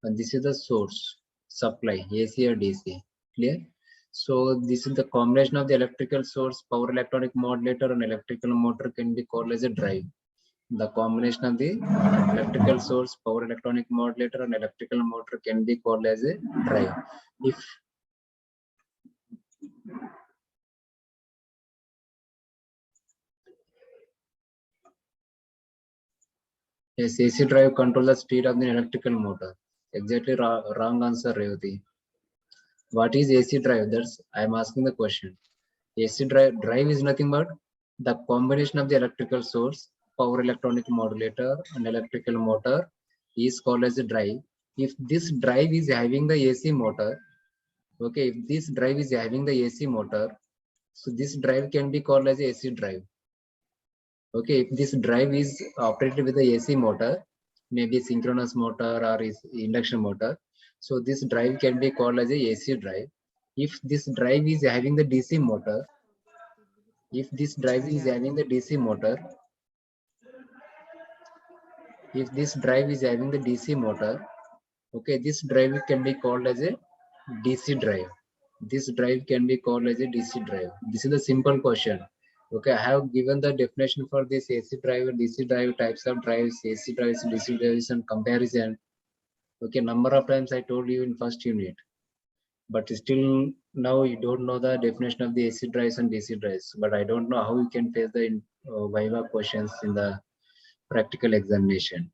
Speaker 1: and this is the source supply, AC or DC. Clear? So this is the combination of the electrical source, power electronic modulator and electrical motor can be called as a drive. The combination of the electrical source, power electronic modulator and electrical motor can be called as a drive. If yes, AC drive control the speed of the electrical motor. Exactly wrong answer, Revati. What is AC drive? That's I am asking the question. AC drive is nothing but the combination of the electrical source, power electronic modulator and electrical motor is called as a drive. If this drive is having the AC motor, okay, if this drive is having the AC motor, so this drive can be called as a AC drive. Okay, if this drive is operated with the AC motor, maybe synchronous motor or is induction motor, so this drive can be called as a AC drive. If this drive is having the DC motor, if this drive is having the DC motor, if this drive is having the DC motor, okay, this drive can be called as a DC drive. This drive can be called as a DC drive. This is the simple question. Okay, I have given the definition for this AC drive, DC drive, types of drives, AC drives, DC drives, and comparison. Okay, number of times I told you in first unit, but still now you don't know the definition of the AC drives and DC drives. But I don't know how you can face the Viva questions in the practical examination.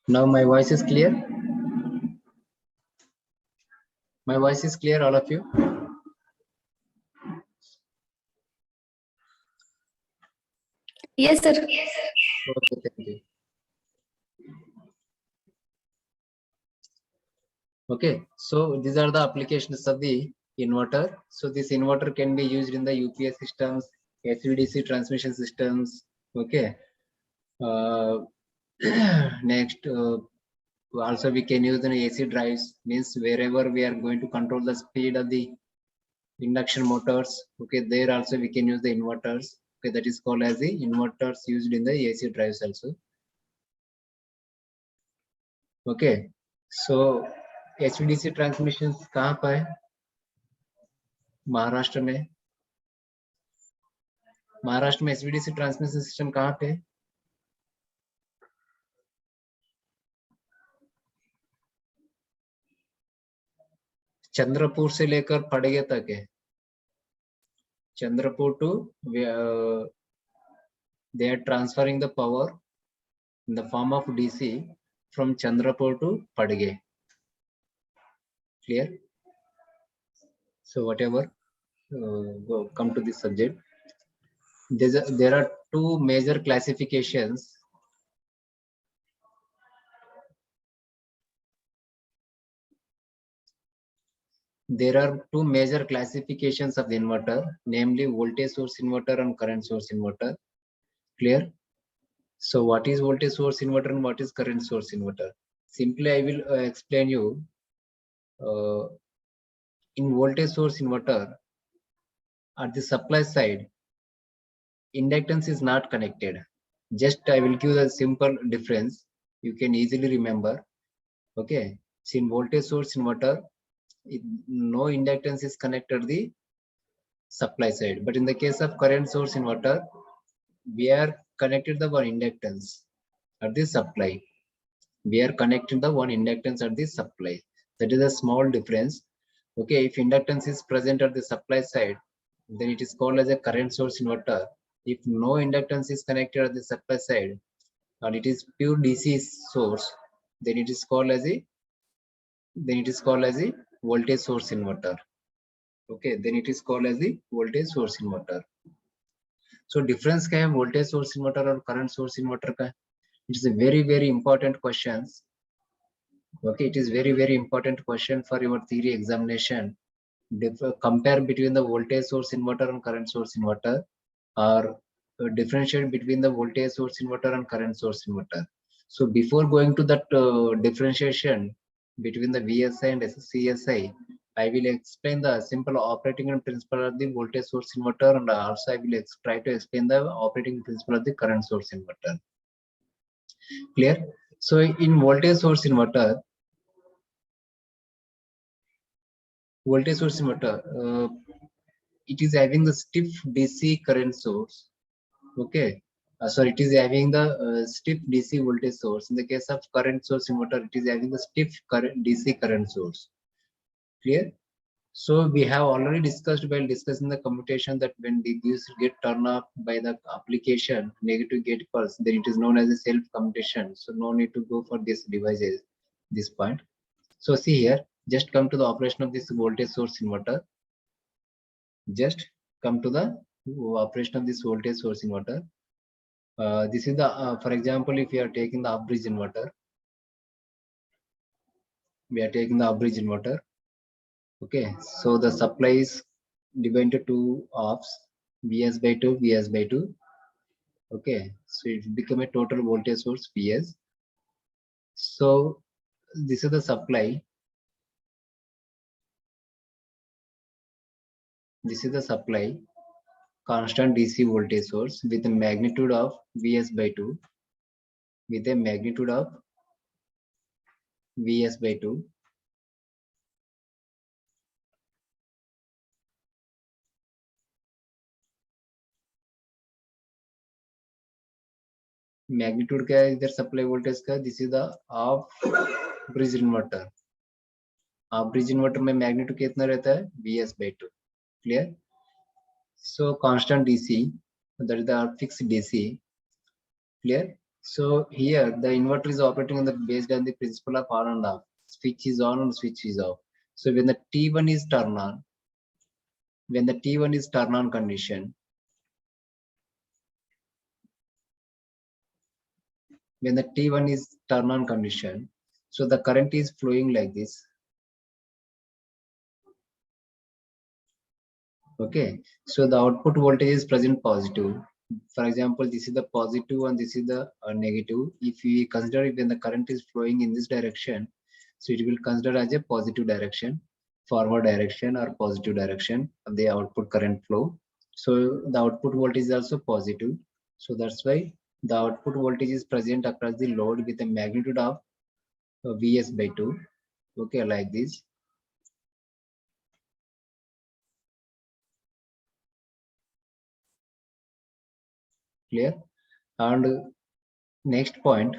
Speaker 1: Now my voice is clear. My voice is clear, all of you.
Speaker 3: Yes, sir.
Speaker 1: Okay, thank you. Okay, so these are the applications of the inverter. So this inverter can be used in the UPS systems, HVDC transmission systems. Okay. Next, also we can use an AC drives, means wherever we are going to control the speed of the induction motors. Okay, there also we can use the inverters. Okay, that is called as the inverters used in the AC drives also. Okay, so HVDC transmissions कहाँ पर है? महाराष्ट्र में HVDC transmission system कहाँ पे? चंद्रपुर से लेकर पड़गे तक है. Chandrapur to they are transferring the power in the form of DC from Chandrapur to Padge. Clear? So whatever, come to this subject. There are two major classifications. There are two major classifications of the inverter, namely voltage source inverter and current source inverter. Clear? So what is voltage source inverter and what is current source inverter? Simply I will explain you. In voltage source inverter, at the supply side, inductance is not connected. Just I will give a simple difference. You can easily remember. Okay. So in voltage source inverter, no inductance is connected to the supply side. But in the case of current source inverter, we are connected the one inductance at the supply. We are connecting the one inductance at the supply. That is a small difference. Okay, if inductance is present at the supply side, then it is called as a current source inverter. If no inductance is connected at the supply side and it is pure DC source, then it is called as a voltage source inverter. Okay, then it is called as the voltage source inverter. So difference क्या है voltage source inverter और current source inverter का? It is a very important questions. Okay, it is very important question for your theory examination. Compare between the voltage source inverter and current source inverter, or differentiate between the voltage source inverter and current source inverter. So before going to that differentiation between the VSI and CSI, I will explain the simple operating principle of the voltage source inverter, and also I will try to explain the operating principle of the current source inverter. Clear? So in voltage source inverter, it is having the stiff DC current source. Okay, sorry, it is having the stiff DC voltage source. In the case of current source inverter, it is having the stiff current DC current source. Clear? So we have already discussed while discussing the commutation that when these get turned off by the application, negative gate pulse, then it is known as a self commutation. So no need to go for these devices, this point. So see here, just come to the operation of this voltage source inverter. Just come to the operation of this voltage source inverter. This is the, for example, if you are taking the up-bridge inverter, we are taking the up-bridge inverter. Okay, so the supply is divided into two halves, Vs by 2, Vs by 2. Okay, so it become a total voltage source Vs. So this is the supply. This is the supply. constant DC voltage source with a magnitude of Vs by 2, with a magnitude of Vs by 2, magnitude क्या है इधर supply voltage का, this is the of bridge inverter, of bridge inverter में magnitude कितना रहता है Vs by 2, clear. So constant DC, that is the fixed DC, clear. So here the inverter is operating on the based on the principle of on and off, switch is on and switch is off. So when the T1 is turn on, when the T1 is turn on condition, when the T1 is turn on condition, so the current is flowing like this. Okay, so the output voltage is present positive. For example, this is the positive and this is the negative. If we consider it when the current is flowing in this direction, so it will consider as a positive direction, forward direction or positive direction of the output current flow. So the output voltage is also positive. So that's why the output voltage is present across the load with a magnitude of Vs by 2. Okay, like this. Clear. And next point,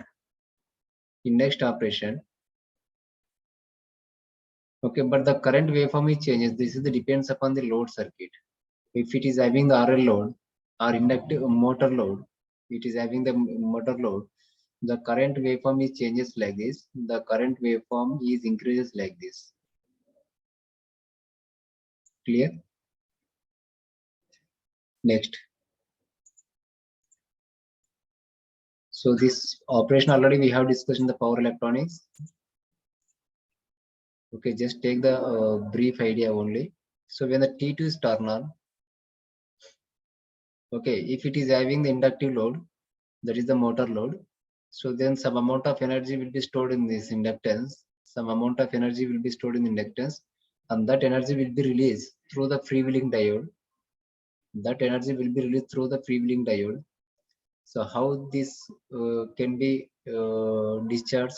Speaker 1: in next operation, okay, but the current waveform is changes. This is the depends upon the load circuit. If it is having the RL load or inductive motor load, it is having the motor load, the current waveform is changes like this. The current waveform is increases like this. Clear. Next. So this operation already we have discussed in the power electronics. Okay, just take the brief idea only. So when the T2 is turned on, okay, if it is having the inductive load, that is the motor load, so then some amount of energy will be stored in this inductance, some amount of energy will be stored in inductance, and that energy will be released through the freewheeling diode. That energy will be released through the freewheeling diode. So how this can be discharged?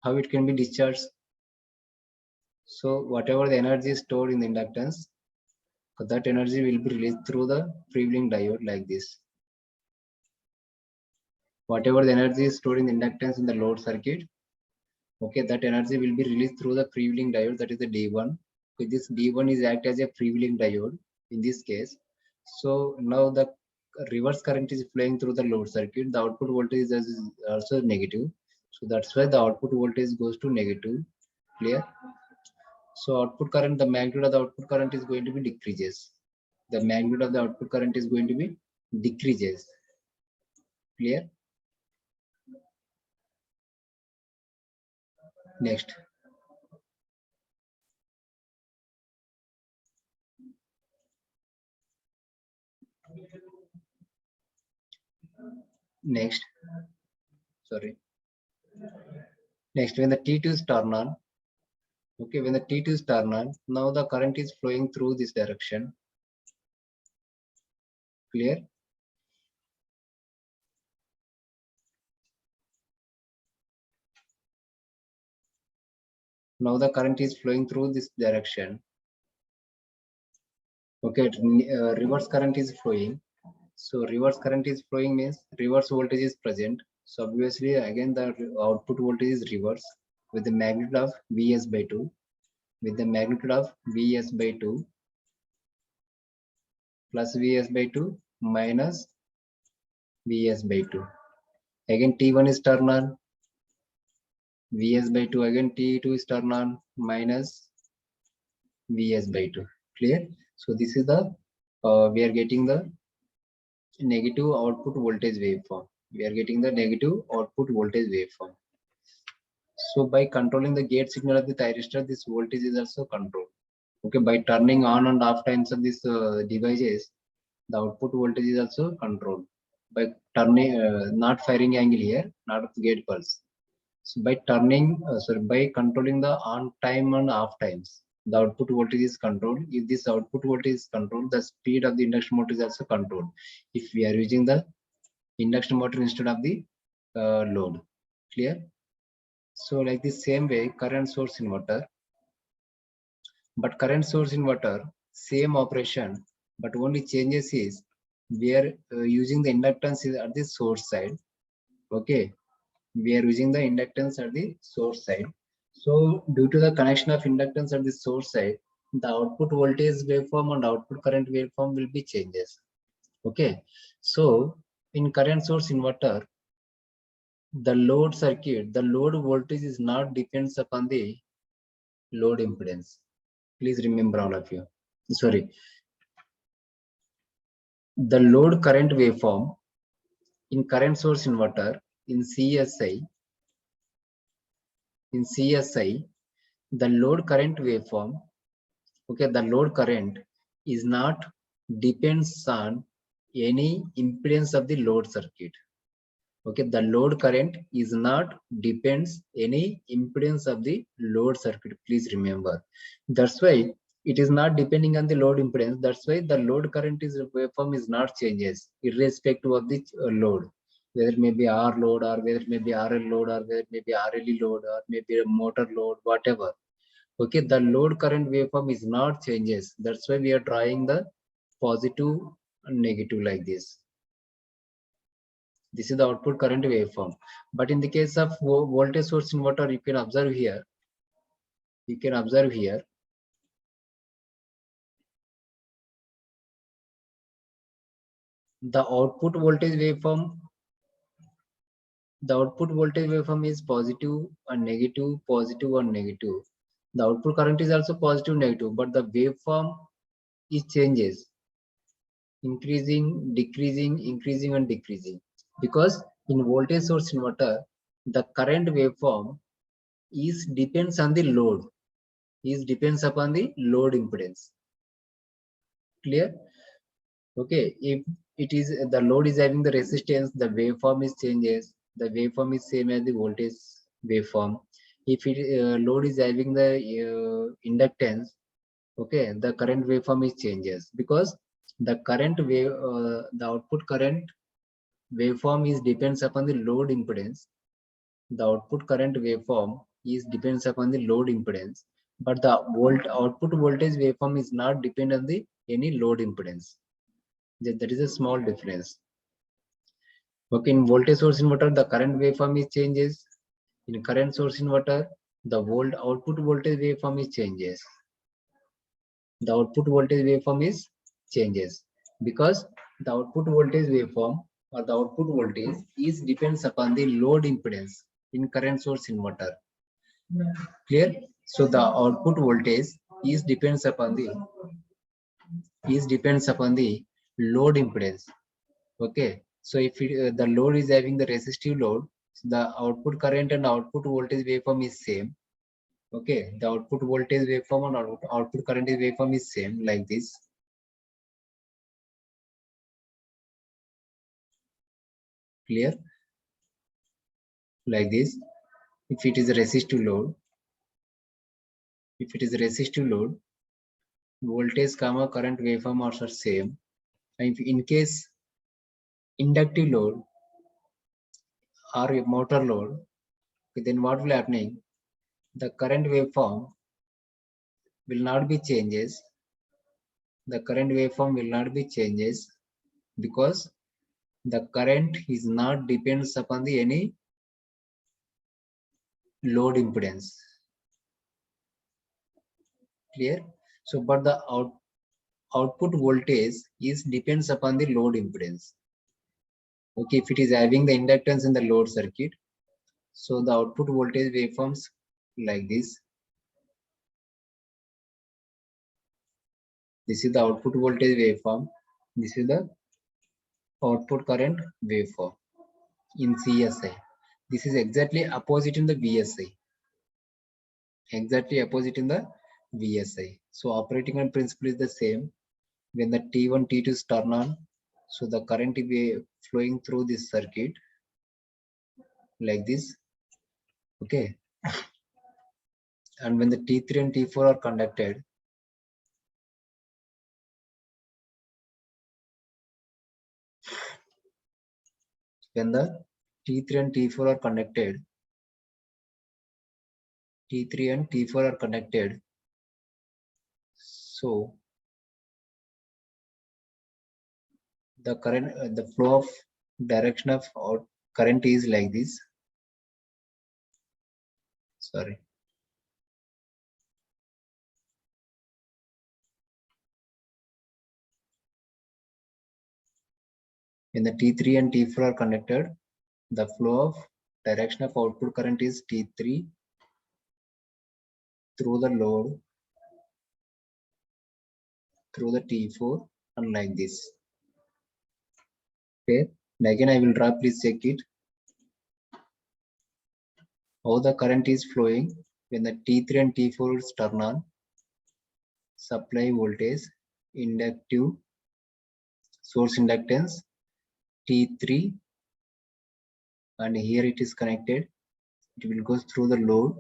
Speaker 1: How it can be discharged? So whatever the energy is stored in the inductance, that energy will be released through the freewheeling diode like this. Whatever the energy is stored in the inductance in the load circuit, okay, that energy will be released through the freewheeling diode, that is the D1. Okay, this D1 is act as a freewheeling diode in this case. So now the reverse current is flowing through the load circuit, the output voltage is also negative. So that's why the output voltage goes to negative. Clear. So output current, the magnitude of the output current is going to be decreases. The magnitude of the output current is going to be decreases. Clear. Next. Next. Sorry. Next, when the T2 is turned on, okay, when the T2 is turned on, now the current is flowing through this direction. Clear. Now the current is flowing through this direction. Okay, reverse current is flowing. So reverse current is flowing means reverse voltage is present. So obviously again the output voltage is reverse with the magnitude of Vs by 2, with the magnitude of Vs by 2 plus Vs by 2 minus Vs by 2. Again T1 is turned on, Vs by 2, again T2 is turned on, minus Vs by 2. Clear. So this is the we are getting the negative output voltage waveform. We are getting the negative output voltage waveform. So by controlling the gate signal of the thyristor, this voltage is also controlled. Okay, by turning on and off times of these devices, The output voltage is also controlled by turning, not firing angle here, not gate pulse. So by turning, by controlling the on time and off times, the output voltage is controlled. If this output voltage is controlled, the speed of the induction motor is also controlled. If we are using the induction motor instead of the load. Clear? So like the same way, current source inverter, but current source inverter, same operation, but only changes is we are using the inductance is at the source side. Okay, we are using the inductance at the source side. So due to the connection of inductance at the source side, the output voltage waveform and output current waveform will be changes. Okay, so in current source inverter, the load circuit, the load voltage is not depends upon the load impedance. Please remember, all of you. Sorry, the load current waveform in current source inverter in CSI, the load current waveform, okay, the load current is not depends on any impedance of the load circuit. Okay, the load current is not depends any impedance of the load circuit. Please remember. That's why it is not depending on the load impedance. That's why the load current is waveform is not changes irrespective of the load, whether it may be R load or whether it may be RL load or whether it may be RLE load or maybe a motor load, whatever. Okay, the load current waveform is not changes. That's why we are drawing the positive and negative like this. This is the output current waveform. But in the case of voltage source inverter, you can observe here. You can observe here. The output voltage waveform. The output voltage waveform is positive and negative, positive and negative. The output current is also positive, negative, but the waveform is changes. Increasing, decreasing, increasing and decreasing. Because in voltage source inverter, the current waveform is depends on the load, is depends upon the load impedance. Clear? Okay, if it is the load is having the resistance, the waveform is changes. The waveform is same as the voltage waveform. If it load is having the inductance, okay, the current waveform is changes because the current wave, the output current waveform is depends upon the load impedance. The output current waveform is depends upon the load impedance, but the output voltage waveform is not depend on the any load impedance. That is a small difference. Okay, in voltage source inverter, the current waveform is changes. In current source inverter, the output voltage waveform is changes. The output voltage waveform is changes because the output voltage waveform or the output voltage is depends upon the load impedance in current source inverter. Clear? So the output voltage is depends upon the load impedance. Okay, so if the load is having the resistive load, the output current and output voltage waveform is same. Okay, the output voltage waveform and output current waveform is same like this. Clear? Like this. If it is a resistive load, voltage comma current waveform are same. And if in case inductive load or a motor load, then what will happening? The current waveform will not be changes. The current waveform will not be changes because the current is not depends upon the any load impedance. Clear? So, but the output voltage is depends upon the load impedance. Okay, if it is having the inductance in the load circuit, so the output voltage waveforms like this. This is the output voltage waveform. This is the output current waveform in CSI. This is exactly opposite in the VSI. Exactly opposite in the VSI. So operating on principle is the same. when the T1, T2 is turned on, so the current will be flowing through this circuit like this. Okay. And when the T3 and T4 are conducted, when the T3 and T4 are connected, T3 and T4 are connected, so the current, the flow of direction of current is like this. Sorry. When the T3 and T4 are connected, the flow of direction of output current is T3 through the load through the T4 and like this. Okay. And again I will draw, please check it. How the current is flowing when the T3 and T4 is turned on. Supply voltage, inductive, source inductance T3, and here it is connected. It will go through the load.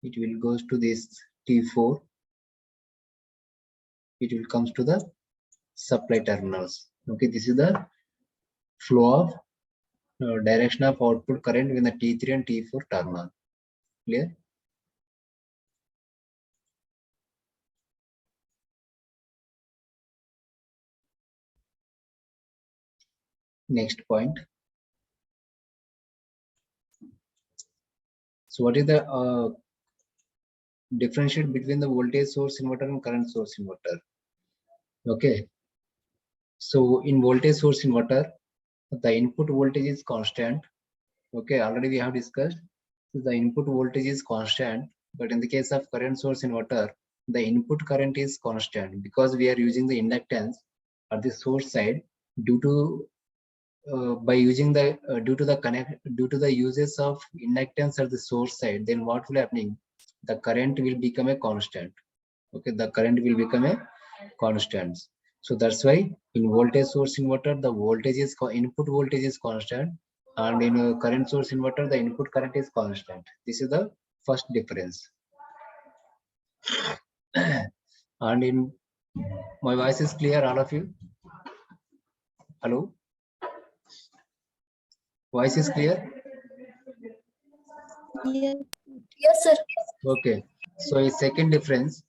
Speaker 1: It will go to this T4. It will comes to the supply terminals. Okay, this is the flow of direction of output current when the T3 and T4 turn on. Clear? Next point. So what is the differentiate between the voltage source inverter and current source inverter? Okay. So in voltage source inverter, the input voltage is constant. Okay, already we have discussed. So the input voltage is constant, but in the case of current source inverter, the input current is constant because we are using the inductance at the source side due to due to the uses of inductance at the source side. Then what will happening? The current will become a constant. Okay, the current will become a constant. So that's why in voltage source inverter, the voltage is input voltage is constant, and in a current source inverter, the input current is constant. This is the first difference. And in my voice is clear, all of you? Hello? Voice is clear?
Speaker 2: Yes.
Speaker 3: Yes, sir.
Speaker 1: Okay. So a second difference,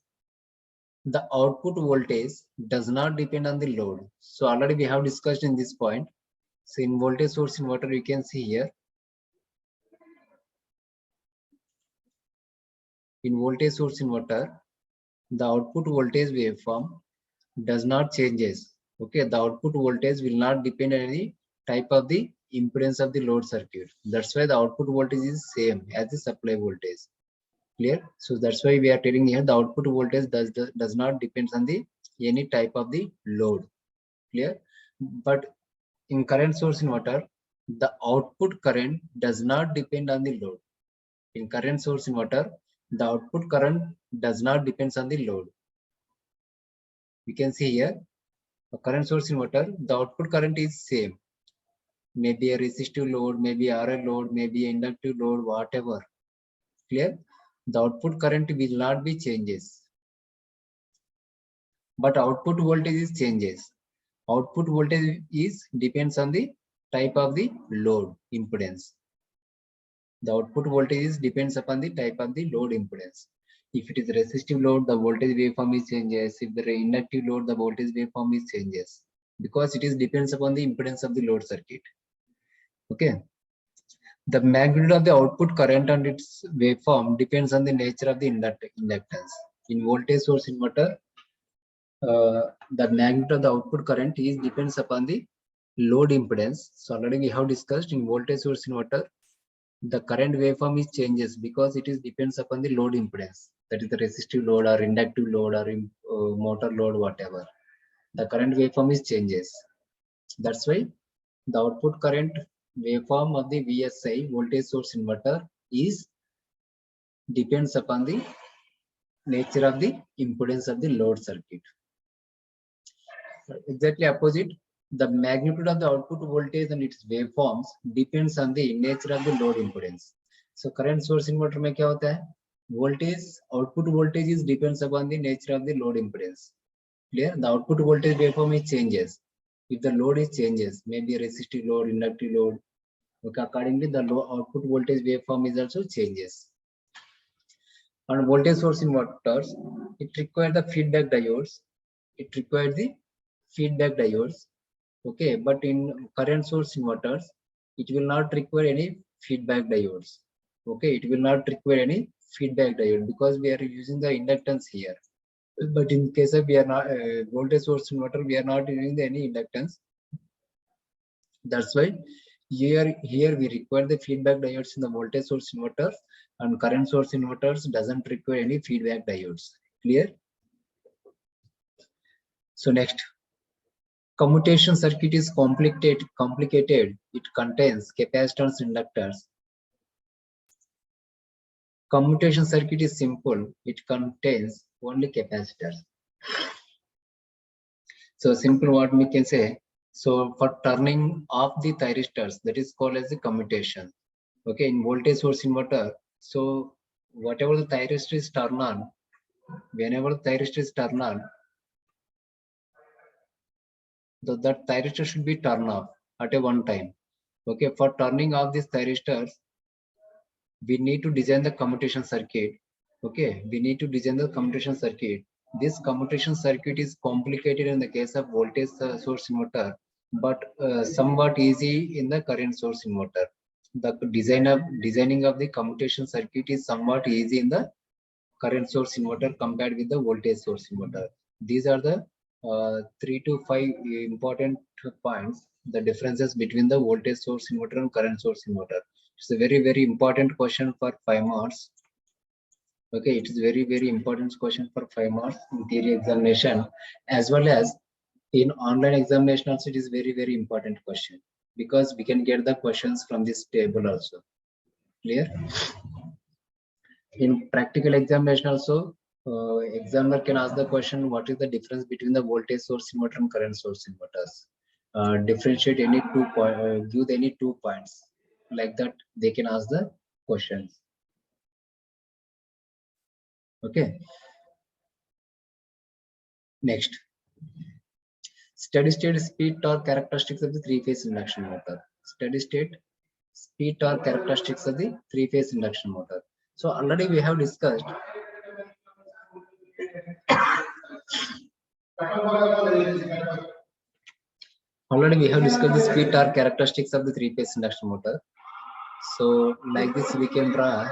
Speaker 1: the output voltage does not depend on the load. So already we have discussed in this point. So in voltage source inverter, you can see here. In voltage source inverter, the output voltage waveform does not changes. Okay, the output voltage will not depend on any type of the impedance of the load circuit. That's why the output voltage is same as the supply voltage. Clear? So that's why we are telling here the output voltage does not depend on the any type of the load. Clear? But in current source inverter, the output current does not depend on the load. In current source inverter, the output current does not depend on the load. We can see here a current source inverter, the output current is same. Maybe a resistive load, maybe RL load, maybe inductive load, whatever. Clear? The output current will not be changes. But output voltage is changes. Output voltage is depends on the type of the load impedance. The output voltage depends upon the type of the load impedance. If it is resistive load, the voltage waveform is changes. If the inductive load, the voltage waveform is changes, because it is depends upon the impedance of the load circuit. Okay. The magnitude of the output current and its waveform depends on the nature of the inductance. In voltage source inverter, the magnitude of the output current is depends upon the load impedance. So already we have discussed in voltage source inverter, the current waveform is changes because it is depends upon the load impedance. That is the resistive load or inductive load or motor load, whatever. The current waveform is changes. That's why the output current waveform of the VSI voltage source inverter is depends upon the nature of the impedance of the load circuit. Exactly opposite, the magnitude of the output voltage and its waveforms depends on the nature of the load impedance. So current source inverter में क्या होता है? Voltage, output voltage is depends upon the nature of the load impedance. Clear? The output voltage waveform is changes. If the load is changes, maybe a resistive load, inductive load, okay, accordingly the low output voltage waveform is also changes. On voltage source inverters, it requires the feedback diodes. It requires the feedback diodes. Okay, but in current source inverters, it will not require any feedback diodes. Okay, it will not require any feedback diode because we are using the inductance here. But in case of we are not voltage source inverter, we are not using any inductance. That's why here we require the feedback diodes in the voltage source inverters, and current source inverters doesn't require any feedback diodes. Clear? So next, commutation circuit is complicated. It contains capacitors, inductors. Commutation circuit is simple. It contains only capacitors. So simple what we can say. So for turning off the thyristors, that is called as the commutation. Okay, in voltage source inverter, so whatever the thyristor is turned on, whenever the thyristor is turned on, that thyristor should be turned off at a one time. Okay, for turning off these thyristors, we need to design the commutation circuit. Okay, we need to design the commutation circuit. This commutation circuit is complicated in the case of voltage source inverter, but somewhat easy in the current source inverter. The designing of the commutation circuit is somewhat easy in the current source inverter compared with the voltage source inverter. These are the 3 to 5 important points, the differences between the voltage source inverter and current source inverter. It's a very important question for 5 marks. Okay, it is very important question for 5 marks in theory examination, as well as in online examination also. It is very important question because we can get the questions from this table also. Clear? In practical examination also, examiner can ask the question, what is the difference between the voltage source inverter and current source inverters? Differentiate any 2 points, give any 2 points, like that they can ask the questions. Okay. Next, steady state speed torque characteristics of the 3-phase induction motor. Steady state speed torque characteristics of the 3-phase induction motor. So already we have discussed. Already we have discussed the speed torque characteristics of the 3-phase induction motor. So like this we can draw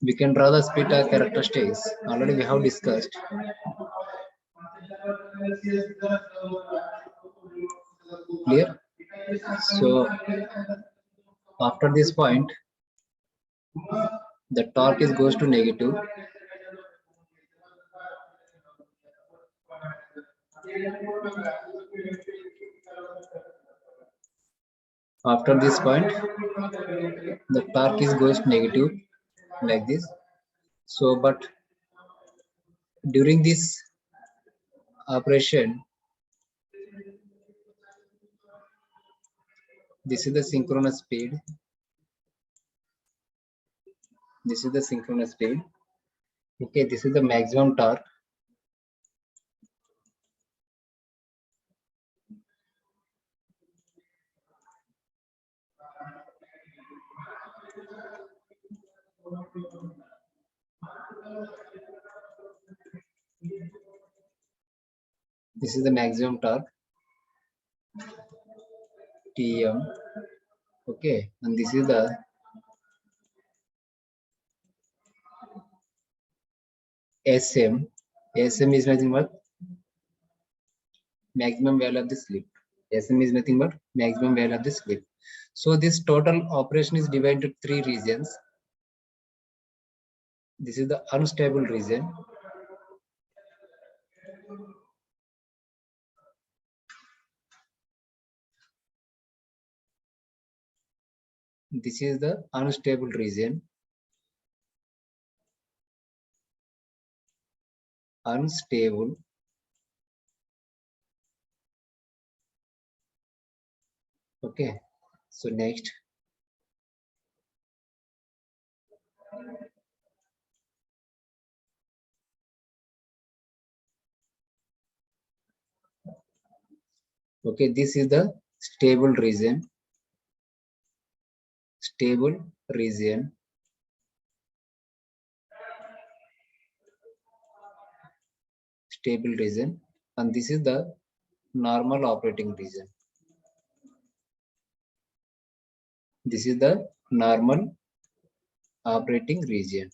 Speaker 1: we can draw the speed torque characteristics. Already we have discussed. Clear? So after this point, the torque is goes to negative. After this point, the torque is goes negative like this. So, but during this operation, this is the synchronous speed. This is the synchronous speed. Okay, this is the maximum torque. This is the maximum torque, Tm. Okay, and this is the SM. SM is nothing but maximum value of the slip. SM is nothing but maximum value of the slip. So this total operation is divided into 3 regions. This is the unstable region. This is the unstable region. Unstable. Okay. So next. Okay, this is the stable region. Stable region. Stable region, and this is the normal operating region. This is the normal operating region.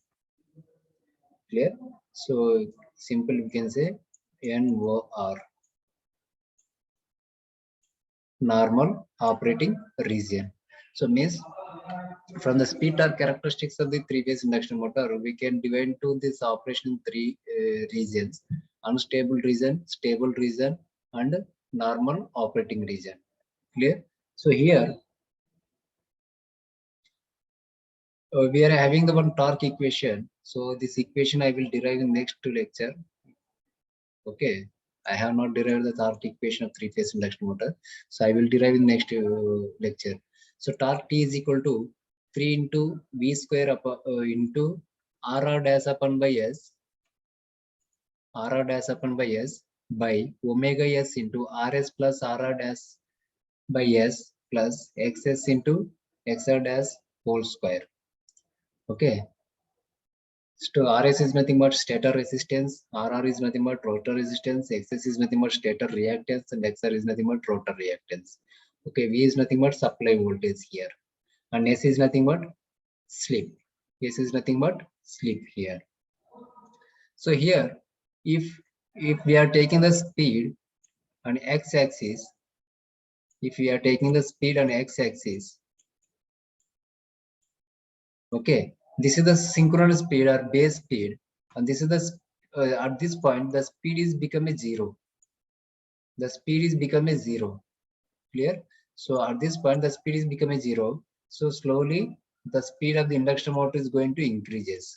Speaker 1: Clear? So simple we can say NOR. Normal operating region. So means from the speed or characteristics of the three-phase induction motor, we can divide into this operation in 3 regions: unstable region, stable region, and normal operating region. Clear? So here we are having the one torque equation. So this equation I will derive in next lecture. Okay, I have not derived the torque equation of three-phase induction motor, so I will derive in next lecture. So torque T is equal to 3 into V square into RR dash upon by S, RR dash upon by S by omega S into RS plus RR dash by S plus XS into XR dash whole square. Okay. So RS is nothing but stator resistance, RR is nothing but rotor resistance, XS is nothing but stator reactance, and XR is nothing but rotor reactance. Okay, V is nothing but supply voltage here, and S is nothing but slip. S is nothing but slip here. So here, if we are taking the speed on x-axis, if we are taking the speed on x-axis, okay, this is the synchronous speed or base speed, and this is the at this point the speed is become a 0. The speed is become a 0. Clear? So at this point the speed is become a 0. So slowly the speed of the induction motor is going to increases.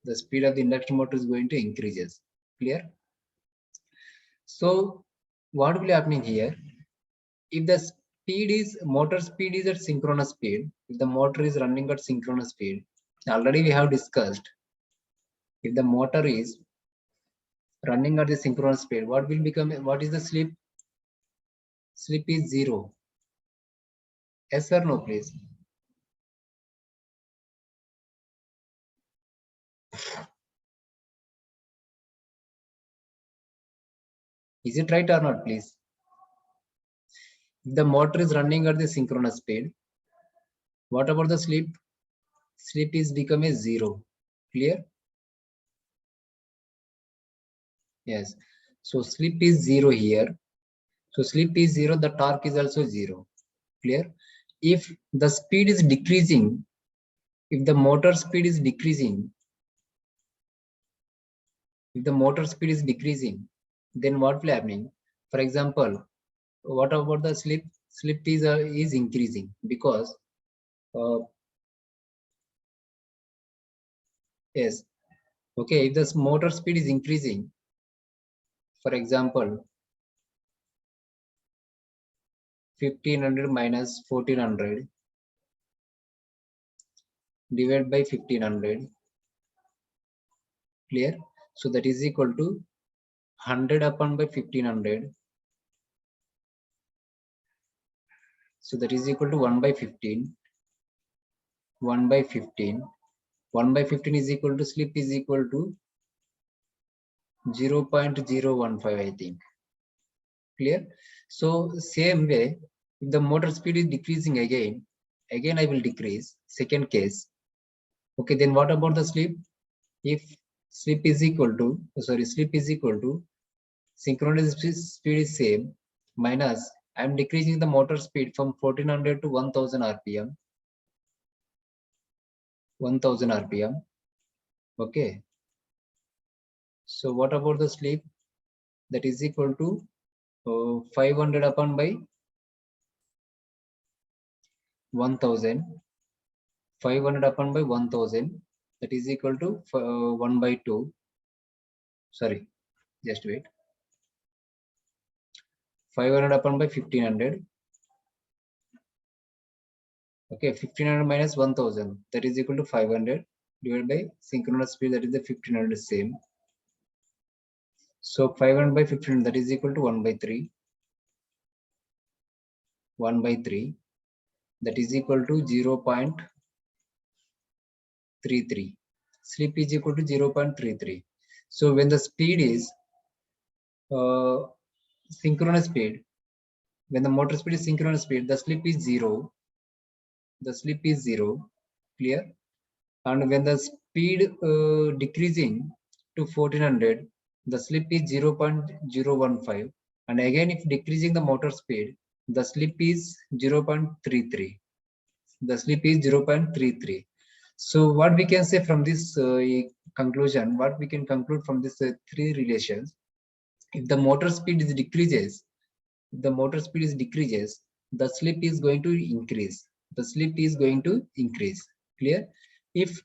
Speaker 1: The speed of the induction motor is going to increases. Clear? So what will be happening here? If the speed is motor speed is at synchronous speed, if the motor is running at synchronous speed, already we have discussed, if the motor is running at the synchronous speed, what will become, what is the slip? Slip is 0. Yes or no, please? Is it right or not, please? If the motor is running at the synchronous speed, what about the slip? Slip is become a 0. Clear? Yes. So slip is 0 here. So slip is 0, the torque is also 0. Clear? If the speed is decreasing, if the motor speed is decreasing, if the motor speed is decreasing, then what will happening? For example, what about the slip? Slip is increasing because yes, okay, if the motor speed is increasing, for example, 1500 minus 1400 divided by 1500. Clear? So that is equal to 100 upon by 1500. So that is equal to 1 by 15. 1 by 15. 1 by 15 is equal to slip is equal to 0.015, I think. Clear? So same way, if the motor speed is decreasing again I will decrease. Second case. Okay, then what about the slip? If slip is equal to synchronous speed is same minus I am decreasing the motor speed from 1400 to 1000 rpm. 1000 rpm. Okay. So what about the slip? That is equal to 500 upon by 1000. 500 upon by 1000. That is equal to 1 by 2. Sorry, just wait. 500 upon by 1500. Okay, 1500 minus 1000. That is equal to 500 divided by synchronous speed. That is the 1500 same. So 500 by 1500, that is equal to 1 by 3. 1 by 3. That is equal to 0.33. Slip is equal to 0.33. So when the speed is synchronous speed, when the motor speed is synchronous speed, the slip is 0. The slip is 0. Clear? And when the speed decreasing to 1400, the slip is 0.015. And again, if decreasing the motor speed, the slip is 0.33. The slip is 0.33. So what we can say from this conclusion, what we can conclude from this three relations, if the motor speed is decreases, the slip is going to increase. The slip is going to increase. Clear? If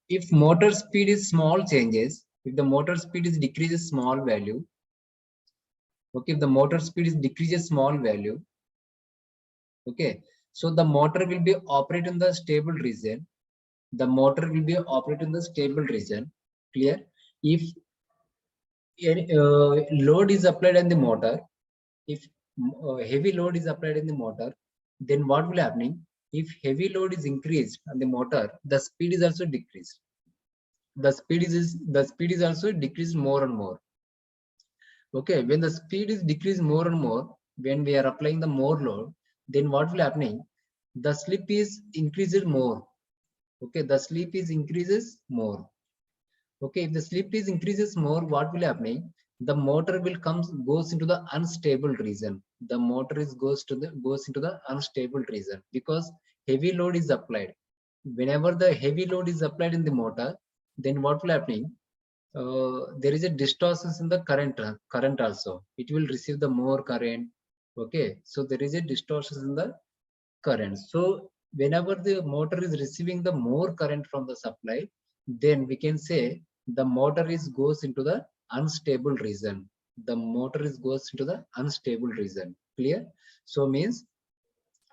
Speaker 1: if motor speed is small changes, if the motor speed is decreases small value, okay, if the motor speed is decreases small value, okay, so the motor will be operate in the stable region. The motor will be operate in the stable region. Clear? If load is applied on the motor, if heavy load is applied in the motor, then what will happening? If heavy load is increased on the motor, the speed is also decreased. The speed is also decreased more and more. Okay, when the speed is decreased more and more, when we are applying the more load, then what will happening? The slip is increased more. Okay, the slip is increases more. Okay, if the slip is increases more, what will happening? The motor will goes into the unstable region. The motor goes into the unstable region because heavy load is applied. Whenever the heavy load is applied in the motor, then what will happening? There is a distortion in the current also. It will receive the more current. Okay, so there is a distortion in the current. So whenever the motor is receiving the more current from the supply, then we can say the motor goes into the unstable region. The motor goes into the unstable region. Clear? So means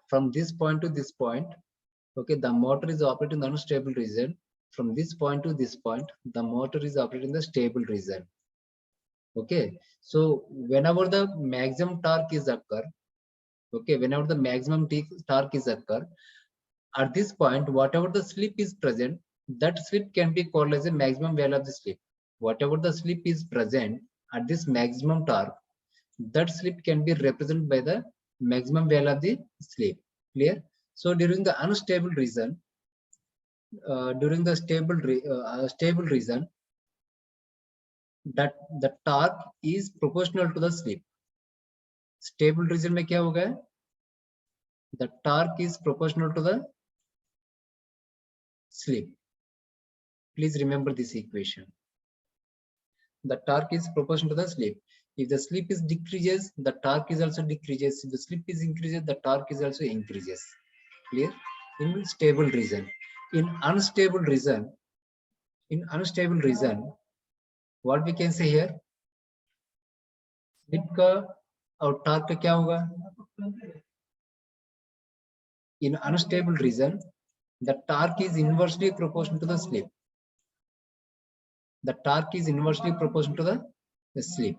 Speaker 1: from this point to this point, okay, the motor is operating in the unstable region. From this point to this point, the motor is operating in the stable region. Okay, so whenever the maximum torque is occur, okay, whenever the maximum torque is occur, at this point, whatever the slip is present, that slip can be called as a maximum value of the slip. Whatever the slip is present at this maximum torque, that slip can be represented by the maximum value of the slip. Clear? So during the unstable region, during the stable region, that the torque is proportional to the slip. Stable region में क्या होगा? The torque is proportional to the slip. Please remember this equation. The torque is proportional to the slip. If the slip is decreases, the torque is also decreases. If the slip is increases, the torque is also increases. Clear? In stable region. In unstable region, what we can say here? Slip का और torque का क्या होगा? In unstable region, the torque is inversely proportional to the slip. The torque is inversely proportional to the slip.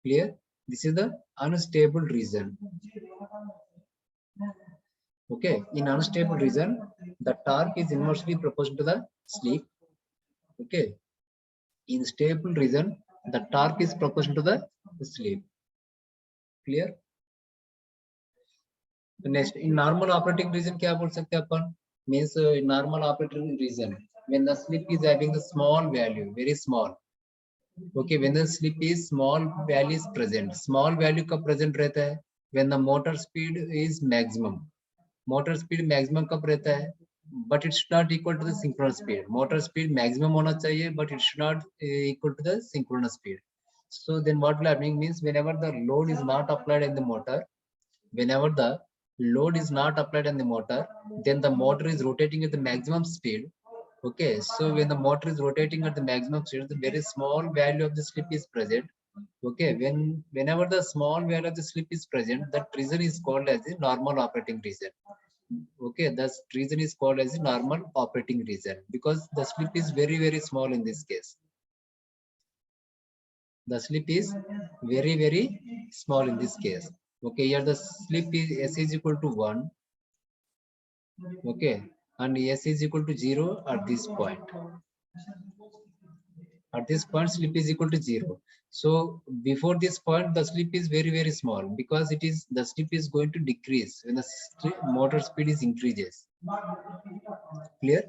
Speaker 1: Clear? This is the unstable region. Okay, in unstable region, the torque is inversely proportional to the slip. Okay, in stable region, the torque is proportional to the slip. Clear? Next, in normal operating region, क्या बोल सकते हैं अपन? Means in normal operating region, when the slip is having the small value, very small. Okay, when the slip is small value is present. Small value कब present रहता है? When the motor speed is maximum. Motor speed maximum कब रहता है? But it's not equal to the synchronous speed. Motor speed maximum होना चाहिए, but it should not equal to the synchronous speed. So then what will happening means whenever the load is not applied in the motor, whenever the load is not applied on the motor, then the motor is rotating at the maximum speed. Okay, so when the motor is rotating at the maximum speed, the very small value of the slip is present. Okay, whenever the small value of the slip is present, that region is called as the normal operating region. Okay, the region is called as the normal operating region because the slip is very small in this case. The slip is very small in this case. Okay, here the slip is S is equal to 1. Okay, and S is equal to 0 at this point. At this point, slip is equal to 0. So before this point, the slip is very small because it is the slip is going to decrease when the motor speed is increases. Clear?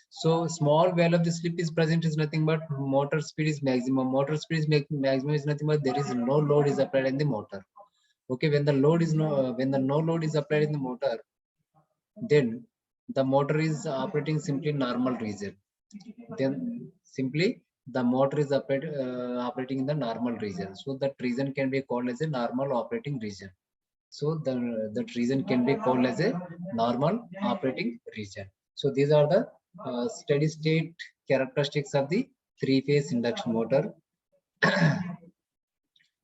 Speaker 1: So small value of the slip is present is nothing but motor speed is maximum. Motor speed is maximum is nothing but there is no load is applied in the motor. Okay, when the load is when the no load is applied in the motor, then the motor is operating simply normal region. Then simply the motor is operating in the normal region. So that region can be called as a normal operating region. So that region can be called as a normal operating region. So these are the steady state characteristics of the three-phase induction motor.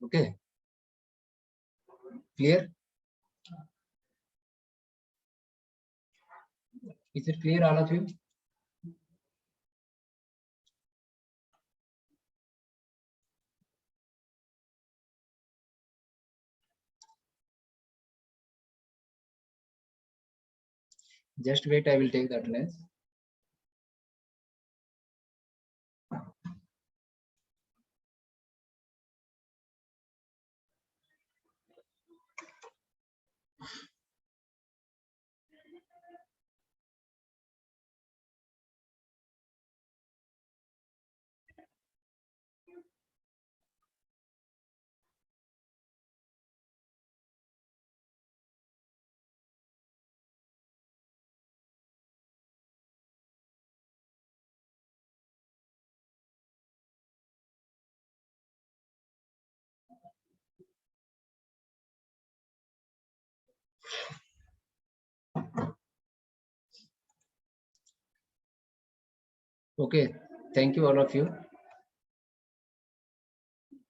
Speaker 1: Okay, clear? Is it clear, all of you? Just wait, I will take the attendance. Okay, thank you all of you.